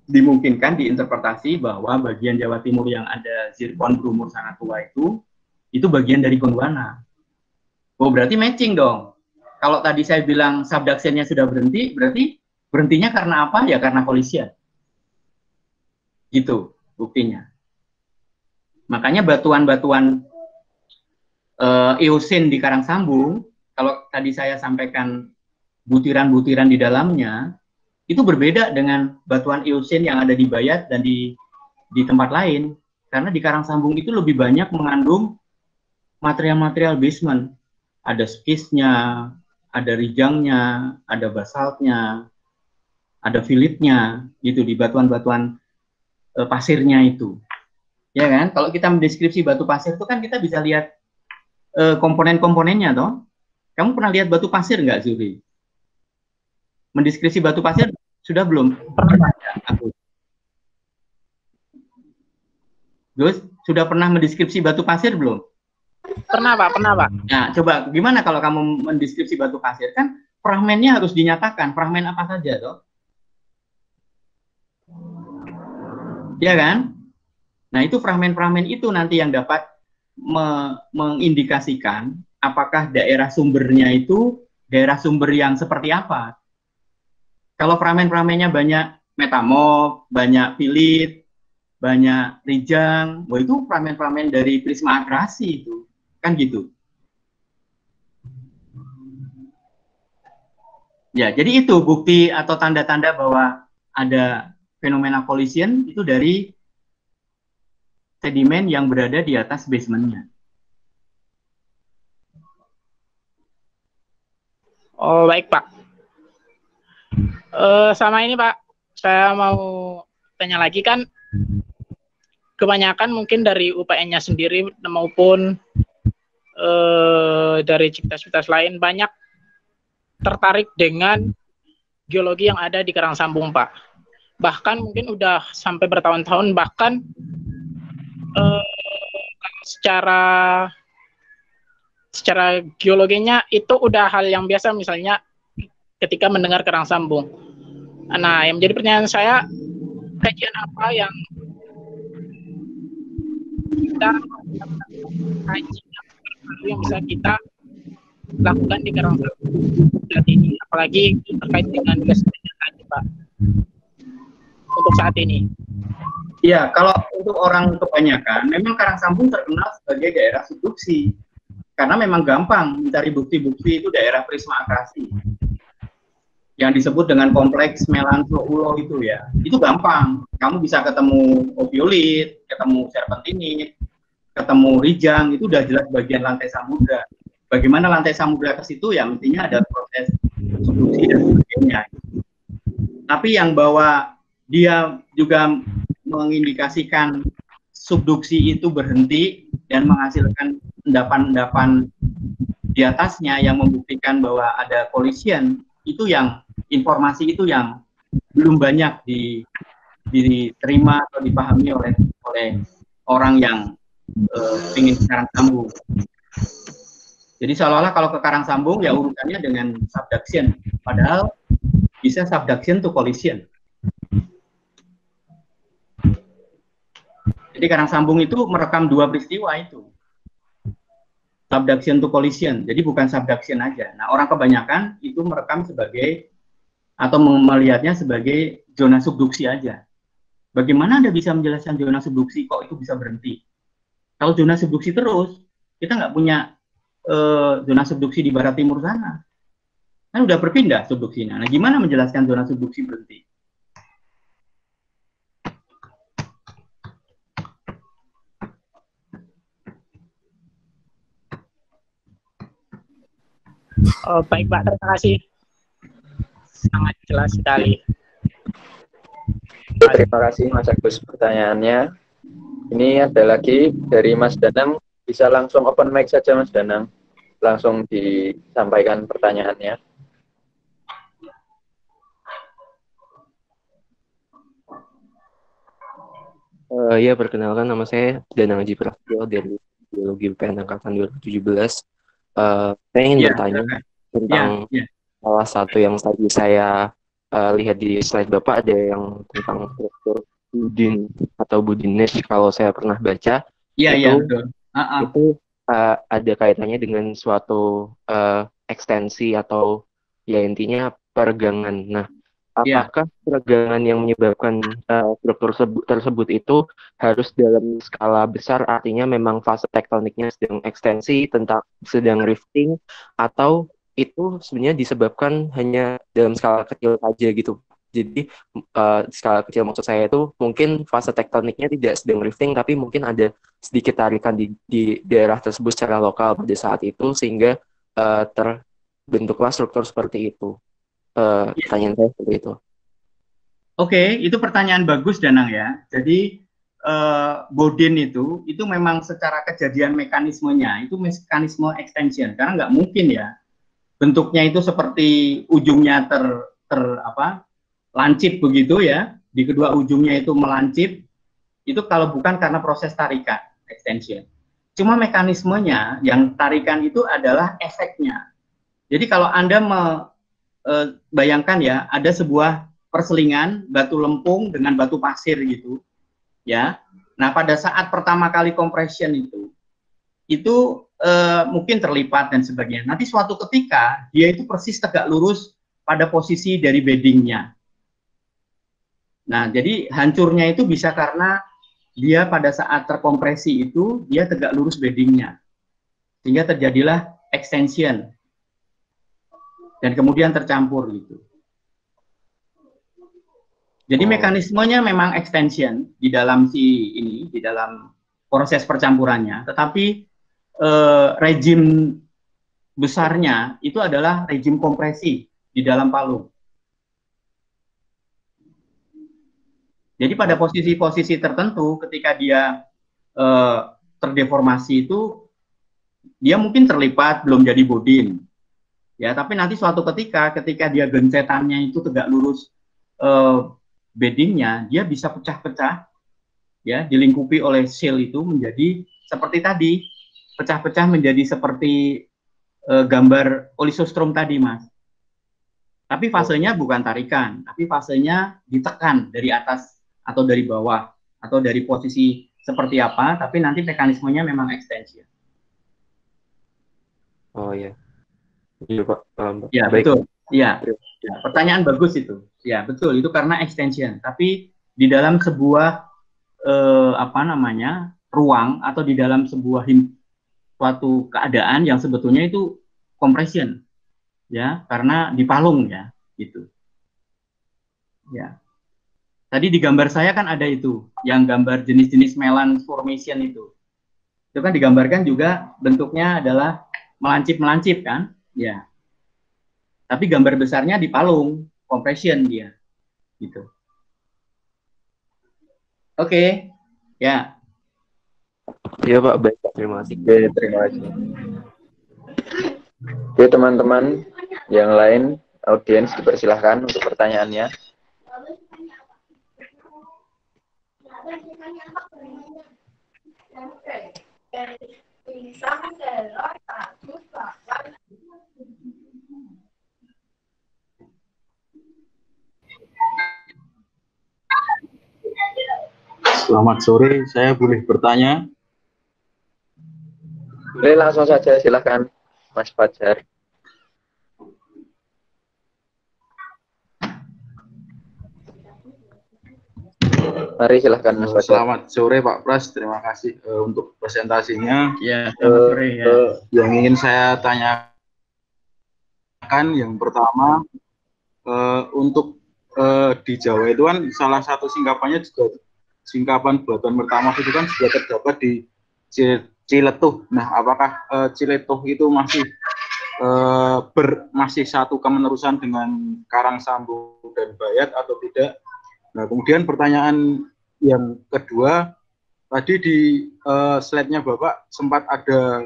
dimungkinkan diinterpretasi bahwa bagian Jawa Timur yang ada zirkon berumur sangat tua itu bagian dari Gondwana. Oh, berarti matching dong. Kalau tadi saya bilang subduction-nya sudah berhenti, berarti berhentinya karena apa? Ya karena collision. Gitu buktinya. Makanya batuan-batuan Eocene di Karangsambung, kalau tadi saya sampaikan butiran-butiran di dalamnya, itu berbeda dengan batuan Eocene yang ada di Bayat dan di tempat lain. Karena di Karangsambung itu lebih banyak mengandung material-material basement, ada skisnya, ada rijangnya, ada basaltnya, ada filitnya, gitu di batuan-batuan pasirnya itu, ya kan? Kalau kita mendeskripsi batu pasir itu kan kita bisa lihat komponen-komponennya, toh. Kamu pernah lihat batu pasir nggak, Zuri? Mendeskripsi batu pasir sudah belum? Pernah. Terus sudah pernah mendeskripsi batu pasir belum? Pernah Pak. Nah, coba gimana kalau kamu mendeskripsi batu pasir? Kan fragmennya harus dinyatakan, fragmen apa saja toh? Ya kan? Nah, itu fragmen-fragmen itu nanti yang dapat mengindikasikan apakah daerah sumbernya itu daerah sumber yang seperti apa. Kalau fragmen-fragmennya banyak metamorf, banyak filit, banyak rijang, itu fragmen-fragmen dari prisma akrasi itu. Kan gitu. Ya, jadi itu bukti atau tanda-tanda bahwa ada fenomena collision itu dari sedimen yang berada di atas basementnya. Oh, baik Pak. Sama ini Pak, saya mau tanya lagi kan, kebanyakan mungkin dari UPN-nya sendiri maupun dari civitas-civitas lain banyak tertarik dengan geologi yang ada di Karangsambung, Pak. Bahkan mungkin udah sampai bertahun-tahun, bahkan secara geologinya itu udah hal yang biasa, misalnya ketika mendengar Karangsambung. Nah, yang menjadi pertanyaan saya, kajian apa yang kita kaji yang bisa kita lakukan di Karangsambung saat ini, apalagi terkait dengan gas tadi, Pak, untuk saat ini. Ya, kalau untuk orang kebanyakan, memang Karangsambung terkenal sebagai daerah subduksi, karena memang gampang mencari bukti-bukti itu daerah prisma akrasi. yang disebut dengan kompleks melanso-ulo itu ya. Itu gampang. Kamu bisa ketemu opioid, ketemu serpentinit, ketemu rijang, itu udah jelas bagian lantai samudra. Bagaimana lantai samudra ke situ ya mestinya ada proses subduksi dan sebagainya. Tapi yang bahwa dia juga mengindikasikan subduksi itu berhenti dan menghasilkan endapan-endapan di atasnya yang membuktikan bahwa ada collision, itu yang informasi itu yang belum banyak diterima atau dipahami oleh orang yang ingin ke karang sambung. Jadi seolah-olah kalau ke karang sambung ya urutannya dengan subduction, padahal bisa subduction to collision. Jadi karang sambung itu merekam dua peristiwa itu, subduction to collision. Jadi bukan subduction aja. Nah, orang kebanyakan itu merekam sebagai atau melihatnya sebagai zona subduksi aja. Bagaimana Anda bisa menjelaskan zona subduksi kok itu bisa berhenti? Kalau zona subduksi terus, kita nggak punya zona subduksi di barat timur sana. Kan udah berpindah subduksinya. Nah, gimana menjelaskan zona subduksi berhenti? Oh, baik Pak, terima kasih. Sangat jelas sekali. Terima kasih Mas Agus pertanyaannya. Ini ada lagi dari Mas Danang. Bisa langsung open mic saja Mas Danang. Langsung disampaikan pertanyaannya. Ya, perkenalkan nama saya Danang Haji Prasetyo dari Biologi UPN Angkatan 2017. Saya ingin bertanya tentang salah satu yang tadi saya lihat di slide Bapak, ada yang tentang struktur Budin atau Budiness. Kalau saya pernah baca, betul. Itu ada kaitannya dengan suatu ekstensi atau ya intinya peregangan. Nah, apakah peregangan yang menyebabkan struktur tersebut itu harus dalam skala besar, artinya memang fase tektoniknya sedang ekstensi, sedang rifting, atau itu sebenarnya disebabkan hanya dalam skala kecil saja gitu? Jadi skala kecil maksud saya itu mungkin fase tektoniknya tidak sedang rifting, tapi mungkin ada sedikit tarikan di daerah tersebut secara lokal pada saat itu, sehingga terbentuklah struktur seperti itu. Pertanyaan saya seperti itu. Oke, itu pertanyaan bagus Danang ya. Jadi Bodin itu memang secara kejadian mekanismenya itu mekanisme extension, karena nggak mungkin ya bentuknya itu seperti ujungnya lancip begitu ya, di kedua ujungnya itu melancip, itu kalau bukan karena proses tarikan extension. Cuma mekanismenya yang tarikan itu adalah efeknya. Jadi kalau Anda bayangkan ya, ada sebuah perselingan batu lempung dengan batu pasir gitu, ya. Nah, pada saat pertama kali compression itu mungkin terlipat dan sebagainya. Nanti suatu ketika dia itu persis tegak lurus pada posisi dari beddingnya. Nah, jadi hancurnya itu bisa karena dia pada saat terkompresi itu dia tegak lurus beddingnya, sehingga terjadilah extension dan kemudian tercampur gitu. Jadi mekanismenya memang extension di dalam di dalam proses percampurannya, tetapi rejim besarnya itu adalah rejim kompresi di dalam palung. Jadi pada posisi-posisi tertentu ketika dia terdeformasi itu dia mungkin terlipat belum jadi Bodin. Ya, tapi nanti suatu ketika dia gencetannya itu tegak lurus beddingnya, dia bisa pecah-pecah, ya, dilingkupi oleh shell itu menjadi seperti tadi, pecah-pecah menjadi seperti gambar olisostrom tadi, Mas. Tapi fasenya bukan tarikan, tapi fasenya ditekan dari atas atau dari bawah atau dari posisi seperti apa, tapi nanti mekanismenya memang extension. Oh iya. Iya Pak. Ya, baik. Betul. Ya, pertanyaan bagus itu. Ya, betul. Itu karena extension. Tapi di dalam sebuah ruang atau di dalam suatu keadaan yang sebetulnya itu compression, ya, karena di palung ya. gitu. Ya. Tadi di gambar saya kan ada itu, yang gambar jenis-jenis melan formation itu. Itu kan digambarkan juga bentuknya adalah melancip-melancip kan? Ya. Tapi gambar besarnya di palung, compression dia. Gitu. Oke. Ya. Iya Pak, baik Pak, terima kasih. Oke, terima kasih. Oke, teman-teman yang lain, audiens dipersilahkan untuk pertanyaannya. Selamat sore, saya boleh bertanya? Boleh langsung saja, silahkan Mas Fajar. Mari silahkan Mas Fajar. Selamat sore Pak Pras, terima kasih untuk presentasinya. Ya, selamat sore ya. Yang ingin saya tanyakan yang pertama, untuk di Jawa itu kan salah satu singkapannya juga singkapan buatan pertama itu kan sudah terdapat di Ciletuh. Nah, apakah Ciletuh itu masih masih satu kemenerusan dengan Karangsambung dan Bayat atau tidak? Nah, kemudian pertanyaan yang kedua, tadi di slide-nya Bapak sempat ada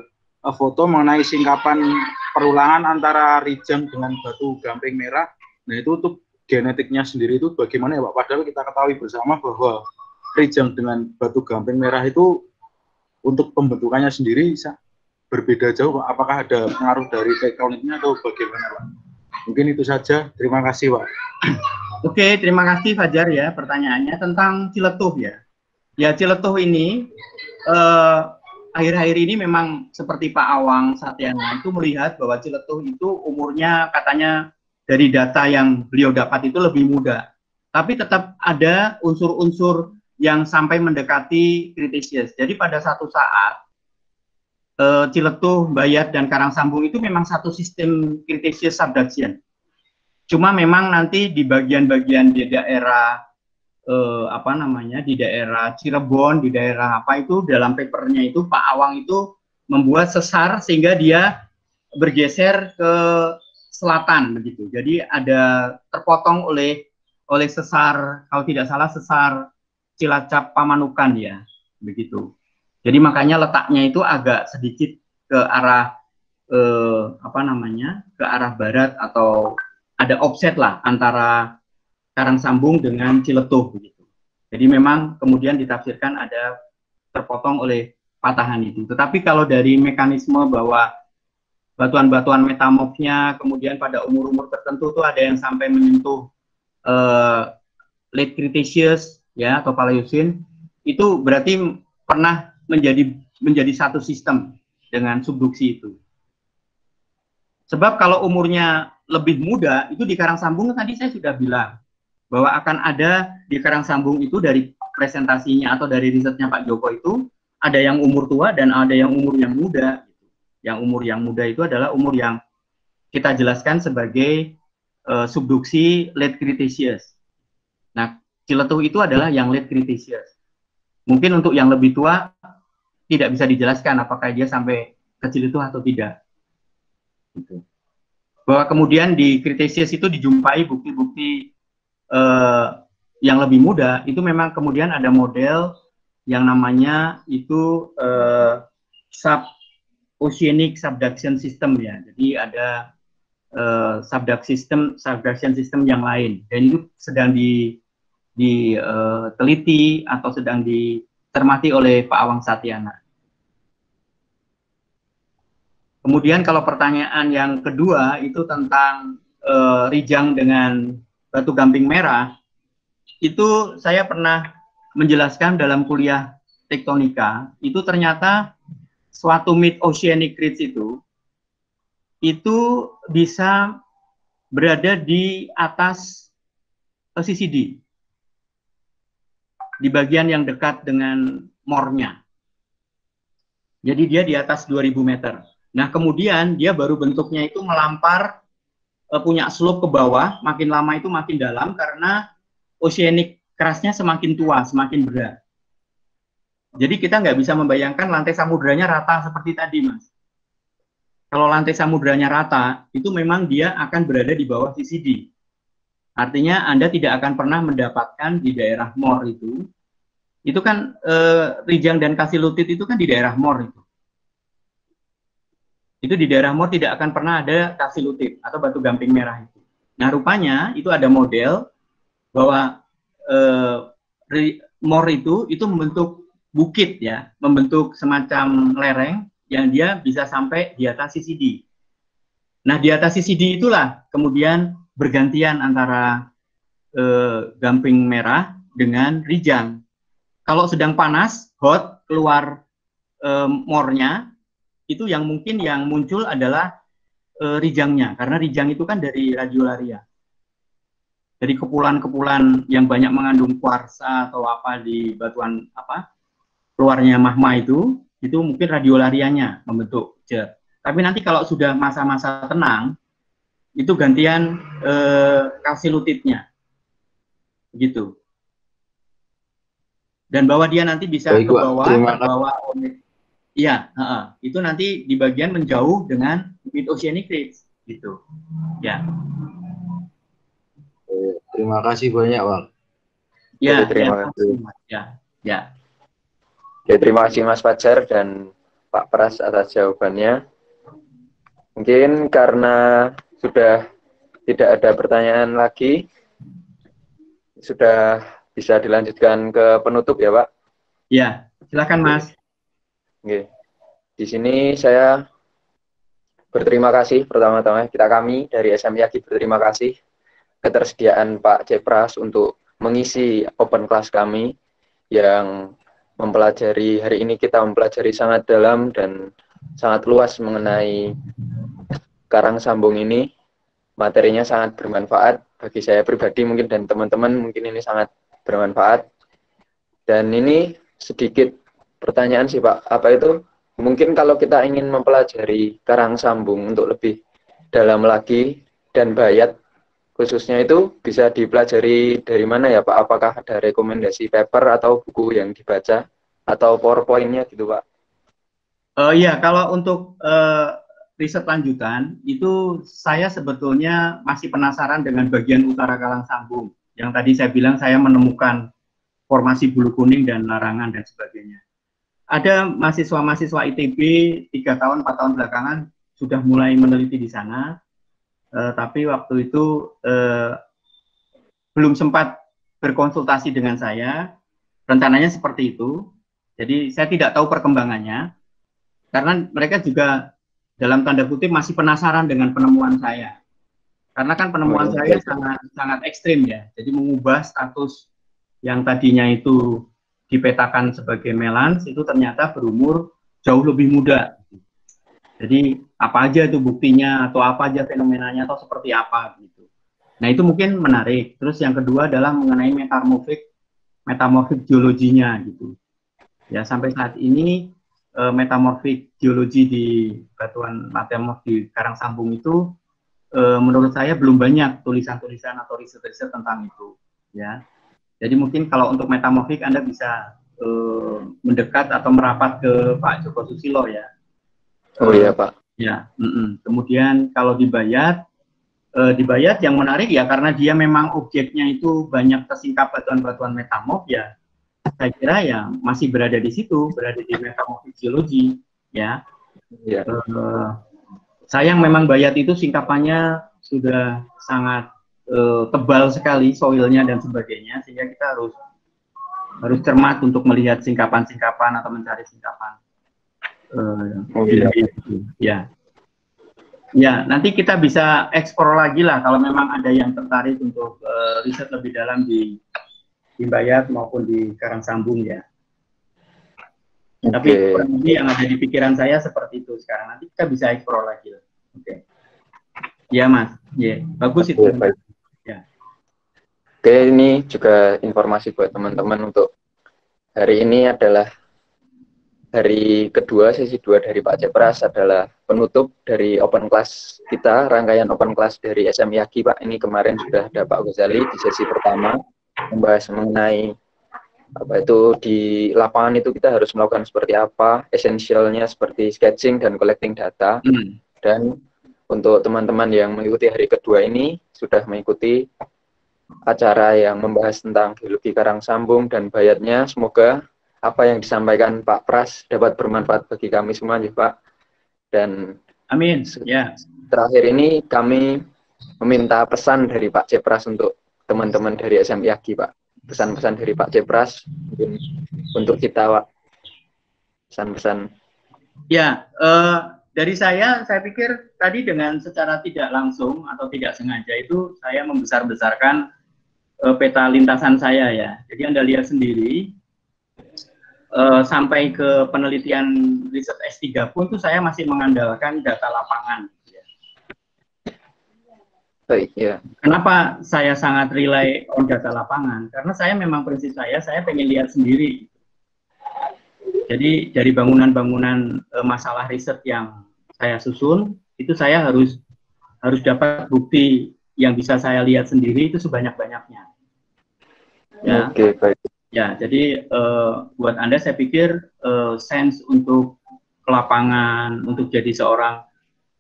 foto mengenai singkapan perulangan antara Rijang dengan Batu Gamping Merah. Nah, itu untuk genetiknya sendiri itu bagaimana ya Pak? Padahal kita ketahui bersama bahwa Rijang dengan Batu Gamping Merah itu untuk pembentukannya sendiri berbeda jauh Pak. Apakah ada pengaruh dari tektoniknya atau bagaimana Pak? Mungkin itu saja. Terima kasih Pak. Oke, terima kasih Fajar ya pertanyaannya tentang Ciletuh ya. Ya, Ciletuh ini akhir-akhir ini memang seperti Pak Awang Satyana itu melihat bahwa Ciletuh itu umurnya katanya dari data yang beliau dapat itu lebih muda. Tapi tetap ada unsur-unsur yang sampai mendekati Cretaceous. Jadi pada satu saat Ciletuh, Bayat, dan Karangsambung itu memang satu sistem Cretaceous subduction. Cuma memang nanti di bagian-bagian di daerah di daerah Cirebon, di daerah apa itu dalam papernya itu Pak Awang itu membuat sesar sehingga dia bergeser ke selatan begitu. Jadi ada terpotong oleh sesar, kalau tidak salah sesar Cilacap Pamanukan ya, begitu. Jadi makanya letaknya itu agak sedikit ke arah ke arah barat atau ada offset lah antara Karangsambung dengan Ciletuh begitu. Jadi memang kemudian ditafsirkan ada terpotong oleh patahan itu. Tetapi kalau dari mekanisme bahwa batuan-batuan metamorfnya kemudian pada umur-umur tertentu tuh ada yang sampai menyentuh late Cretaceous ya atau Paleocene, itu berarti pernah menjadi satu sistem dengan subduksi itu. Sebab kalau umurnya lebih muda, itu di Karangsambung tadi saya sudah bilang bahwa akan ada di Karangsambung itu dari presentasinya atau dari risetnya Pak Joko itu ada yang umur tua dan ada yang umur yang muda. Yang umur yang muda itu adalah umur yang kita jelaskan sebagai subduksi late Cretaceous. Nah, Ciletuh itu adalah yang late Cretaceous. Mungkin untuk yang lebih tua tidak bisa dijelaskan apakah dia sampai ke Ciletuh atau tidak. Gitu. Bahwa kemudian di Cretaceous itu dijumpai bukti-bukti yang lebih muda, itu memang kemudian ada model yang namanya itu sub-oceanic subduction system ya. Jadi ada subduction system yang lain, dan itu sedang diteliti atau sedang dicermati oleh Pak Awang Satyana. Kemudian kalau pertanyaan yang kedua itu tentang Rijang dengan Batu Gamping Merah, itu saya pernah menjelaskan dalam kuliah tektonika, itu ternyata suatu mid-oceanic ridge itu bisa berada di atas CCD, di bagian yang dekat dengan mornya. Jadi dia di atas 2000 meter. Nah, kemudian dia baru bentuknya itu melampar punya slope ke bawah, makin lama itu makin dalam karena oceanic crust-nya semakin tua, semakin berat. Jadi kita nggak bisa membayangkan lantai samudranya rata seperti tadi, Mas. Kalau lantai samudranya rata, itu memang dia akan berada di bawah CCD. Artinya Anda tidak akan pernah mendapatkan di daerah MOR itu kan Rijang dan Kasilutit itu kan di daerah MOR itu. Itu di daerah MOR tidak akan pernah ada Kasilutit atau batu gamping merah itu. Nah, rupanya itu ada model bahwa MOR itu membentuk bukit ya, membentuk semacam lereng yang dia bisa sampai di atas CCD. Nah, di atas CCD itulah kemudian bergantian antara gamping merah dengan Rijang. Kalau sedang panas, hot, keluar MOR-nya, itu yang mungkin yang muncul adalah Rijangnya, karena Rijang itu kan dari radiolaria. Dari kepulan-kepulan yang banyak mengandung kuarsa atau apa di batuan apa keluarnya magma itu mungkin radiolarianya membentuk jet. Tapi nanti kalau sudah masa-masa tenang, itu gantian kalsilutitnya, gitu. Dan bahwa dia nanti bisa ke bawah, terbawa oleh, iya, itu nanti di bagian menjauh dengan mid oceanic ridge, gitu. Ya. Terima kasih banyak, Bang. Ya, terima kasih. Ya. Oke, terima kasih Mas Fajar dan Pak Pras atas jawabannya. Mungkin karena sudah tidak ada pertanyaan lagi, sudah bisa dilanjutkan ke penutup ya, Pak? Ya, silakan Mas. Oke. Di sini saya berterima kasih pertama-tama kami dari SMI Agi berterima kasih ketersediaan Pak Cepras untuk mengisi open class kami yang mempelajari hari ini kita mempelajari sangat dalam dan sangat luas mengenai karang sambung ini. Materinya sangat bermanfaat bagi saya pribadi mungkin dan teman-teman mungkin ini sangat bermanfaat. Dan ini sedikit pertanyaan sih Pak, apa itu? Mungkin kalau kita ingin mempelajari karang sambung untuk lebih dalam lagi dan bayat khususnya itu bisa dipelajari dari mana ya Pak? Apakah ada rekomendasi paper atau buku yang dibaca atau PowerPoint-nya gitu Pak? Iya, kalau untuk riset lanjutan itu saya sebetulnya masih penasaran dengan bagian utara karang sambung. Yang tadi saya bilang saya menemukan formasi bulu kuning dan larangan dan sebagainya. Ada mahasiswa-mahasiswa ITB 3 tahun, 4 tahun belakangan sudah mulai meneliti di sana, tapi waktu itu belum sempat berkonsultasi dengan saya. Rencananya seperti itu, jadi saya tidak tahu perkembangannya, karena mereka juga dalam tanda kutip masih penasaran dengan penemuan saya. Karena kan penemuan saya sangat ekstrim ya, jadi mengubah status yang tadinya itu dipetakan sebagai melans itu ternyata berumur jauh lebih muda. Jadi apa aja itu buktinya atau apa aja fenomenanya atau seperti apa gitu. Nah itu mungkin menarik. Terus yang kedua adalah mengenai metamorfik geologinya gitu. Ya sampai saat ini metamorfik geologi di batuan metamorf di karang sambung itu menurut saya belum banyak tulisan-tulisan atau riset-riset tentang itu. Ya. Jadi mungkin kalau untuk metamorfik Anda bisa mendekat atau merapat ke Pak Joko Susilo ya. Oh iya Pak. Ya. Kemudian kalau di Bayat yang menarik ya karena dia memang objeknya itu banyak tersingkap batuan-batuan metamorf ya. Saya kira ya masih berada di situ, berada di metamorfik geologi ya. Ya. Sayang memang Bayat itu singkapannya sudah sangat tebal sekali soilnya dan sebagainya sehingga kita harus cermat untuk melihat singkapan-singkapan atau mencari singkapan. Ya nanti kita bisa eksplor lagi lah kalau memang ada yang tertarik untuk riset lebih dalam di Bayat maupun di karang sambung ya. Tapi yang ada di pikiran saya seperti itu sekarang. Nanti kita bisa eksplor lagi. Oke. Ya Mas. Ya bagus itu. Ya. Oke, ini juga informasi buat teman-teman untuk hari ini adalah hari kedua, sesi 2 dari Pak Cepras adalah penutup dari open class kita, rangkaian open class dari SMI Yagi, Pak. Ini kemarin sudah ada Pak Ghazali di sesi pertama, membahas mengenai apa itu di lapangan itu kita harus melakukan seperti apa, esensialnya seperti sketching dan collecting data. Dan untuk teman-teman yang mengikuti hari kedua ini, sudah mengikuti acara yang membahas tentang geologi karang sambung dan bayatnya, semoga apa yang disampaikan Pak Pras dapat bermanfaat bagi kami semua, ya Pak. Dan amin. Ya. Terakhir ini kami meminta pesan dari Pak Cepras untuk teman-teman dari SMI Yagi, Pak. Pesan-pesan dari Pak Cepras untuk kita, Pak. Pesan-pesan. Ya, dari saya pikir tadi dengan secara tidak langsung atau tidak sengaja itu saya membesar-besarkan peta lintasan saya ya. Jadi Anda lihat sendiri. Sampai ke penelitian riset S3 pun itu saya masih mengandalkan data lapangan. Baik, ya. Kenapa saya sangat rely on data lapangan? Karena saya memang prinsip saya pengen lihat sendiri. Jadi dari bangunan-bangunan masalah riset yang saya susun, itu saya harus dapat bukti yang bisa saya lihat sendiri itu sebanyak-banyaknya. Ya. Oke, baik. Ya, jadi buat Anda saya pikir sense untuk ke lapangan, untuk jadi seorang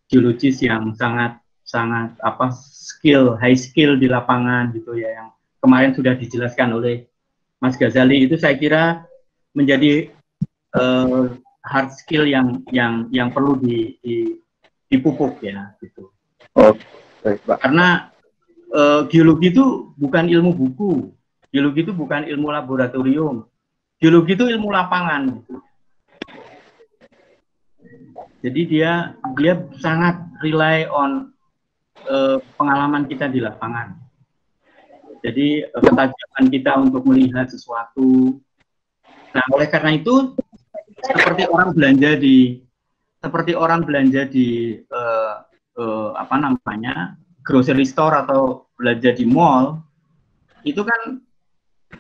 geologis yang sangat high skill di lapangan gitu ya, yang kemarin sudah dijelaskan oleh Mas Ghazali, itu saya kira menjadi hard skill yang perlu dipupuk ya gitu. Oh, baik, Pak. Karena geologi itu bukan ilmu buku. Geologi itu bukan ilmu laboratorium. Geologi itu ilmu lapangan. Jadi dia sangat rely on pengalaman kita di lapangan. Jadi ketajaman kita untuk melihat sesuatu. Nah, oleh karena itu seperti orang belanja di grocery store atau belanja di mall, itu kan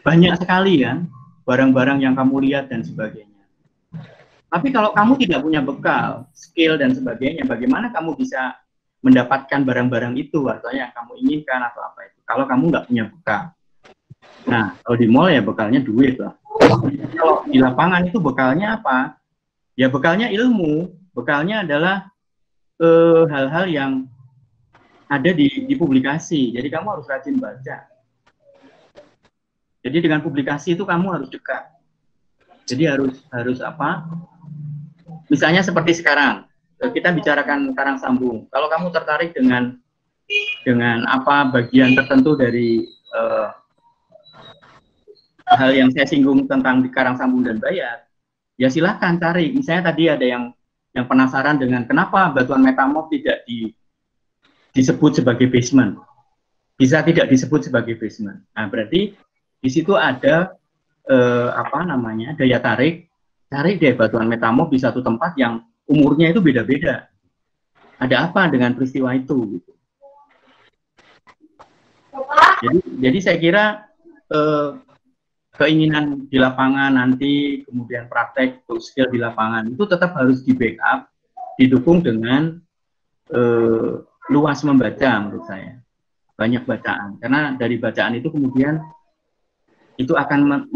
banyak sekali kan barang-barang yang kamu lihat dan sebagainya. Tapi kalau kamu tidak punya bekal, skill dan sebagainya, bagaimana kamu bisa mendapatkan barang-barang itu atau yang kamu inginkan atau apa itu? Kalau kamu nggak punya bekal. Nah, kalau di mall ya bekalnya duit lah. Kalau di lapangan itu bekalnya apa? Ya bekalnya ilmu. Bekalnya adalah hal-hal yang ada di publikasi. Jadi kamu harus rajin baca. Jadi dengan publikasi itu kamu harus dekat. Jadi harus apa? Misalnya seperti sekarang kita bicarakan karang sambung. Kalau kamu tertarik dengan apa bagian tertentu dari hal yang saya singgung tentang di karang sambung dan bayat, ya silahkan cari. Misalnya tadi ada yang penasaran dengan kenapa batuan metamorf tidak disebut sebagai basement, bisa tidak disebut sebagai basement. Nah berarti di situ ada daya tarik, cari deh batuan metamorf di satu tempat yang umurnya itu beda-beda. Ada apa dengan peristiwa itu? Gitu. Jadi saya kira keinginan di lapangan nanti, kemudian praktek skill di lapangan itu tetap harus di backup, didukung dengan luas membaca menurut saya, banyak bacaan. Karena dari bacaan itu kemudian itu akan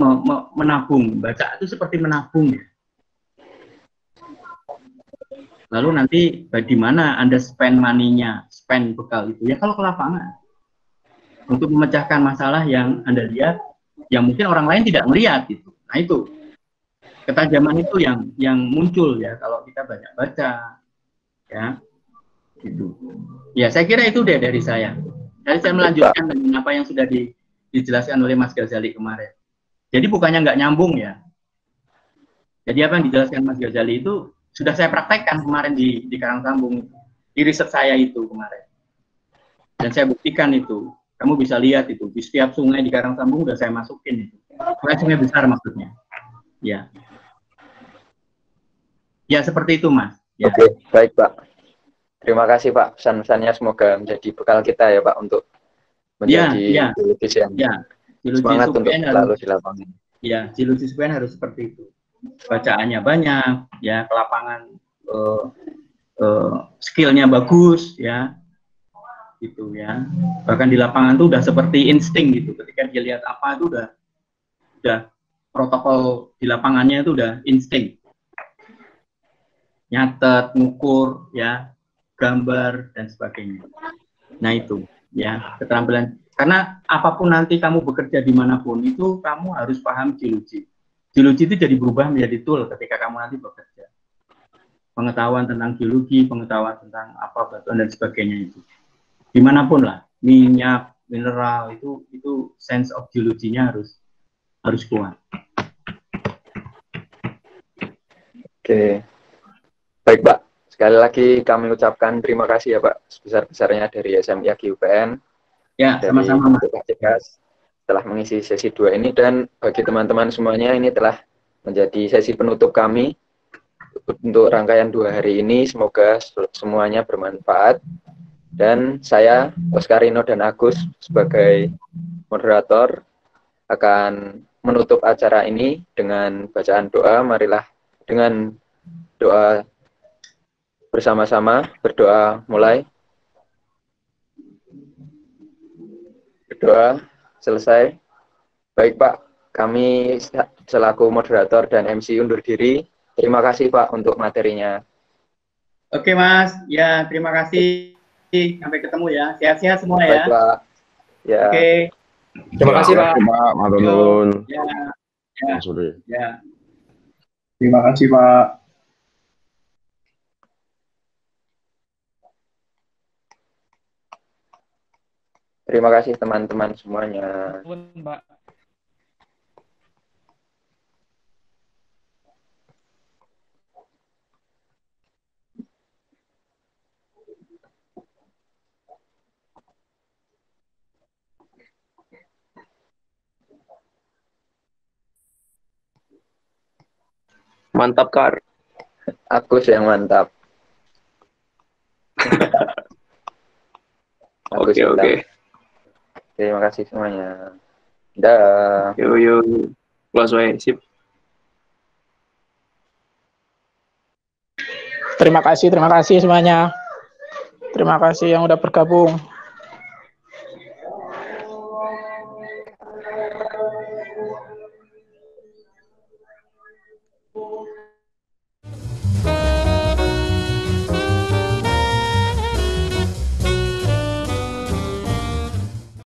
menabung. Baca itu seperti menabung ya. Lalu nanti di mana Anda spend money-nya, spend bekal itu ya kalau ke lapangan. Untuk memecahkan masalah yang Anda lihat yang mungkin orang lain tidak melihat itu. Nah itu ketajaman itu yang muncul ya kalau kita banyak baca ya. Gitu. Ya saya kira itu deh dari saya. Jadi saya melanjutkan dengan apa yang sudah dijelaskan oleh Mas Ghazali kemarin. Jadi bukannya nggak nyambung ya. Jadi apa yang dijelaskan Mas Ghazali itu sudah saya praktekkan kemarin di Karang Sambung, di riset saya itu kemarin. Dan saya buktikan itu. Kamu bisa lihat itu, di setiap sungai di Karang Sambung sudah saya masukin itu. Sungai besar maksudnya. Ya. Ya seperti itu Mas. Ya. Oke, baik Pak. Terima kasih Pak, pesan-pesannya semoga menjadi bekal kita ya Pak untuk menjadi geologis yang semangat untuk selalu di lapangan. Ya, geologis UPN harus seperti itu. bacaannya banyak, ya, ke lapangan skillnya bagus, ya, gitu ya. Bahkan di lapangan tuh udah seperti insting gitu. Ketika dia lihat apa itu udah protokol di lapangannya itu udah insting. Nyatet, ngukur, ya, gambar dan sebagainya. Nah itu, ya, keterampilan. Karena apapun nanti kamu bekerja dimanapun itu kamu harus paham geologi. Geologi itu jadi berubah menjadi tool ketika kamu nanti bekerja. Pengetahuan tentang geologi, pengetahuan tentang apa batuan dan sebagainya itu. Dimanapun lah, minyak, mineral itu sense of geologinya harus kuat. Oke, baik Pak. Sekali lagi kami ucapkan terima kasih ya Pak sebesar-besarnya dari SMIAGI UPN. Ya, sama-sama Mas. Telah mengisi sesi 2 ini, dan bagi teman-teman semuanya ini telah menjadi sesi penutup kami untuk rangkaian 2 hari ini. Semoga semuanya bermanfaat. Dan saya, Oscarino dan Agus sebagai moderator akan menutup acara ini dengan bacaan doa. Marilah dengan doa bersama-sama, berdoa mulai. Berdoa selesai. Baik Pak, kami selaku moderator dan MC undur diri. Terima kasih Pak untuk materinya. Oke Mas, ya terima kasih. Sampai ketemu ya. Sehat-sehat semua ya. Baik Pak. Ya. Oke. Terima kasih Pak. Matur nuwun. Ya. Ya. Terima kasih Pak. Terima kasih teman-teman semuanya. Mbak. Mantap, Kar. Agus yang mantap. Oke. Terima kasih semuanya. Dah. Yo. Close way. Sip. Terima kasih semuanya. Terima kasih yang udah bergabung.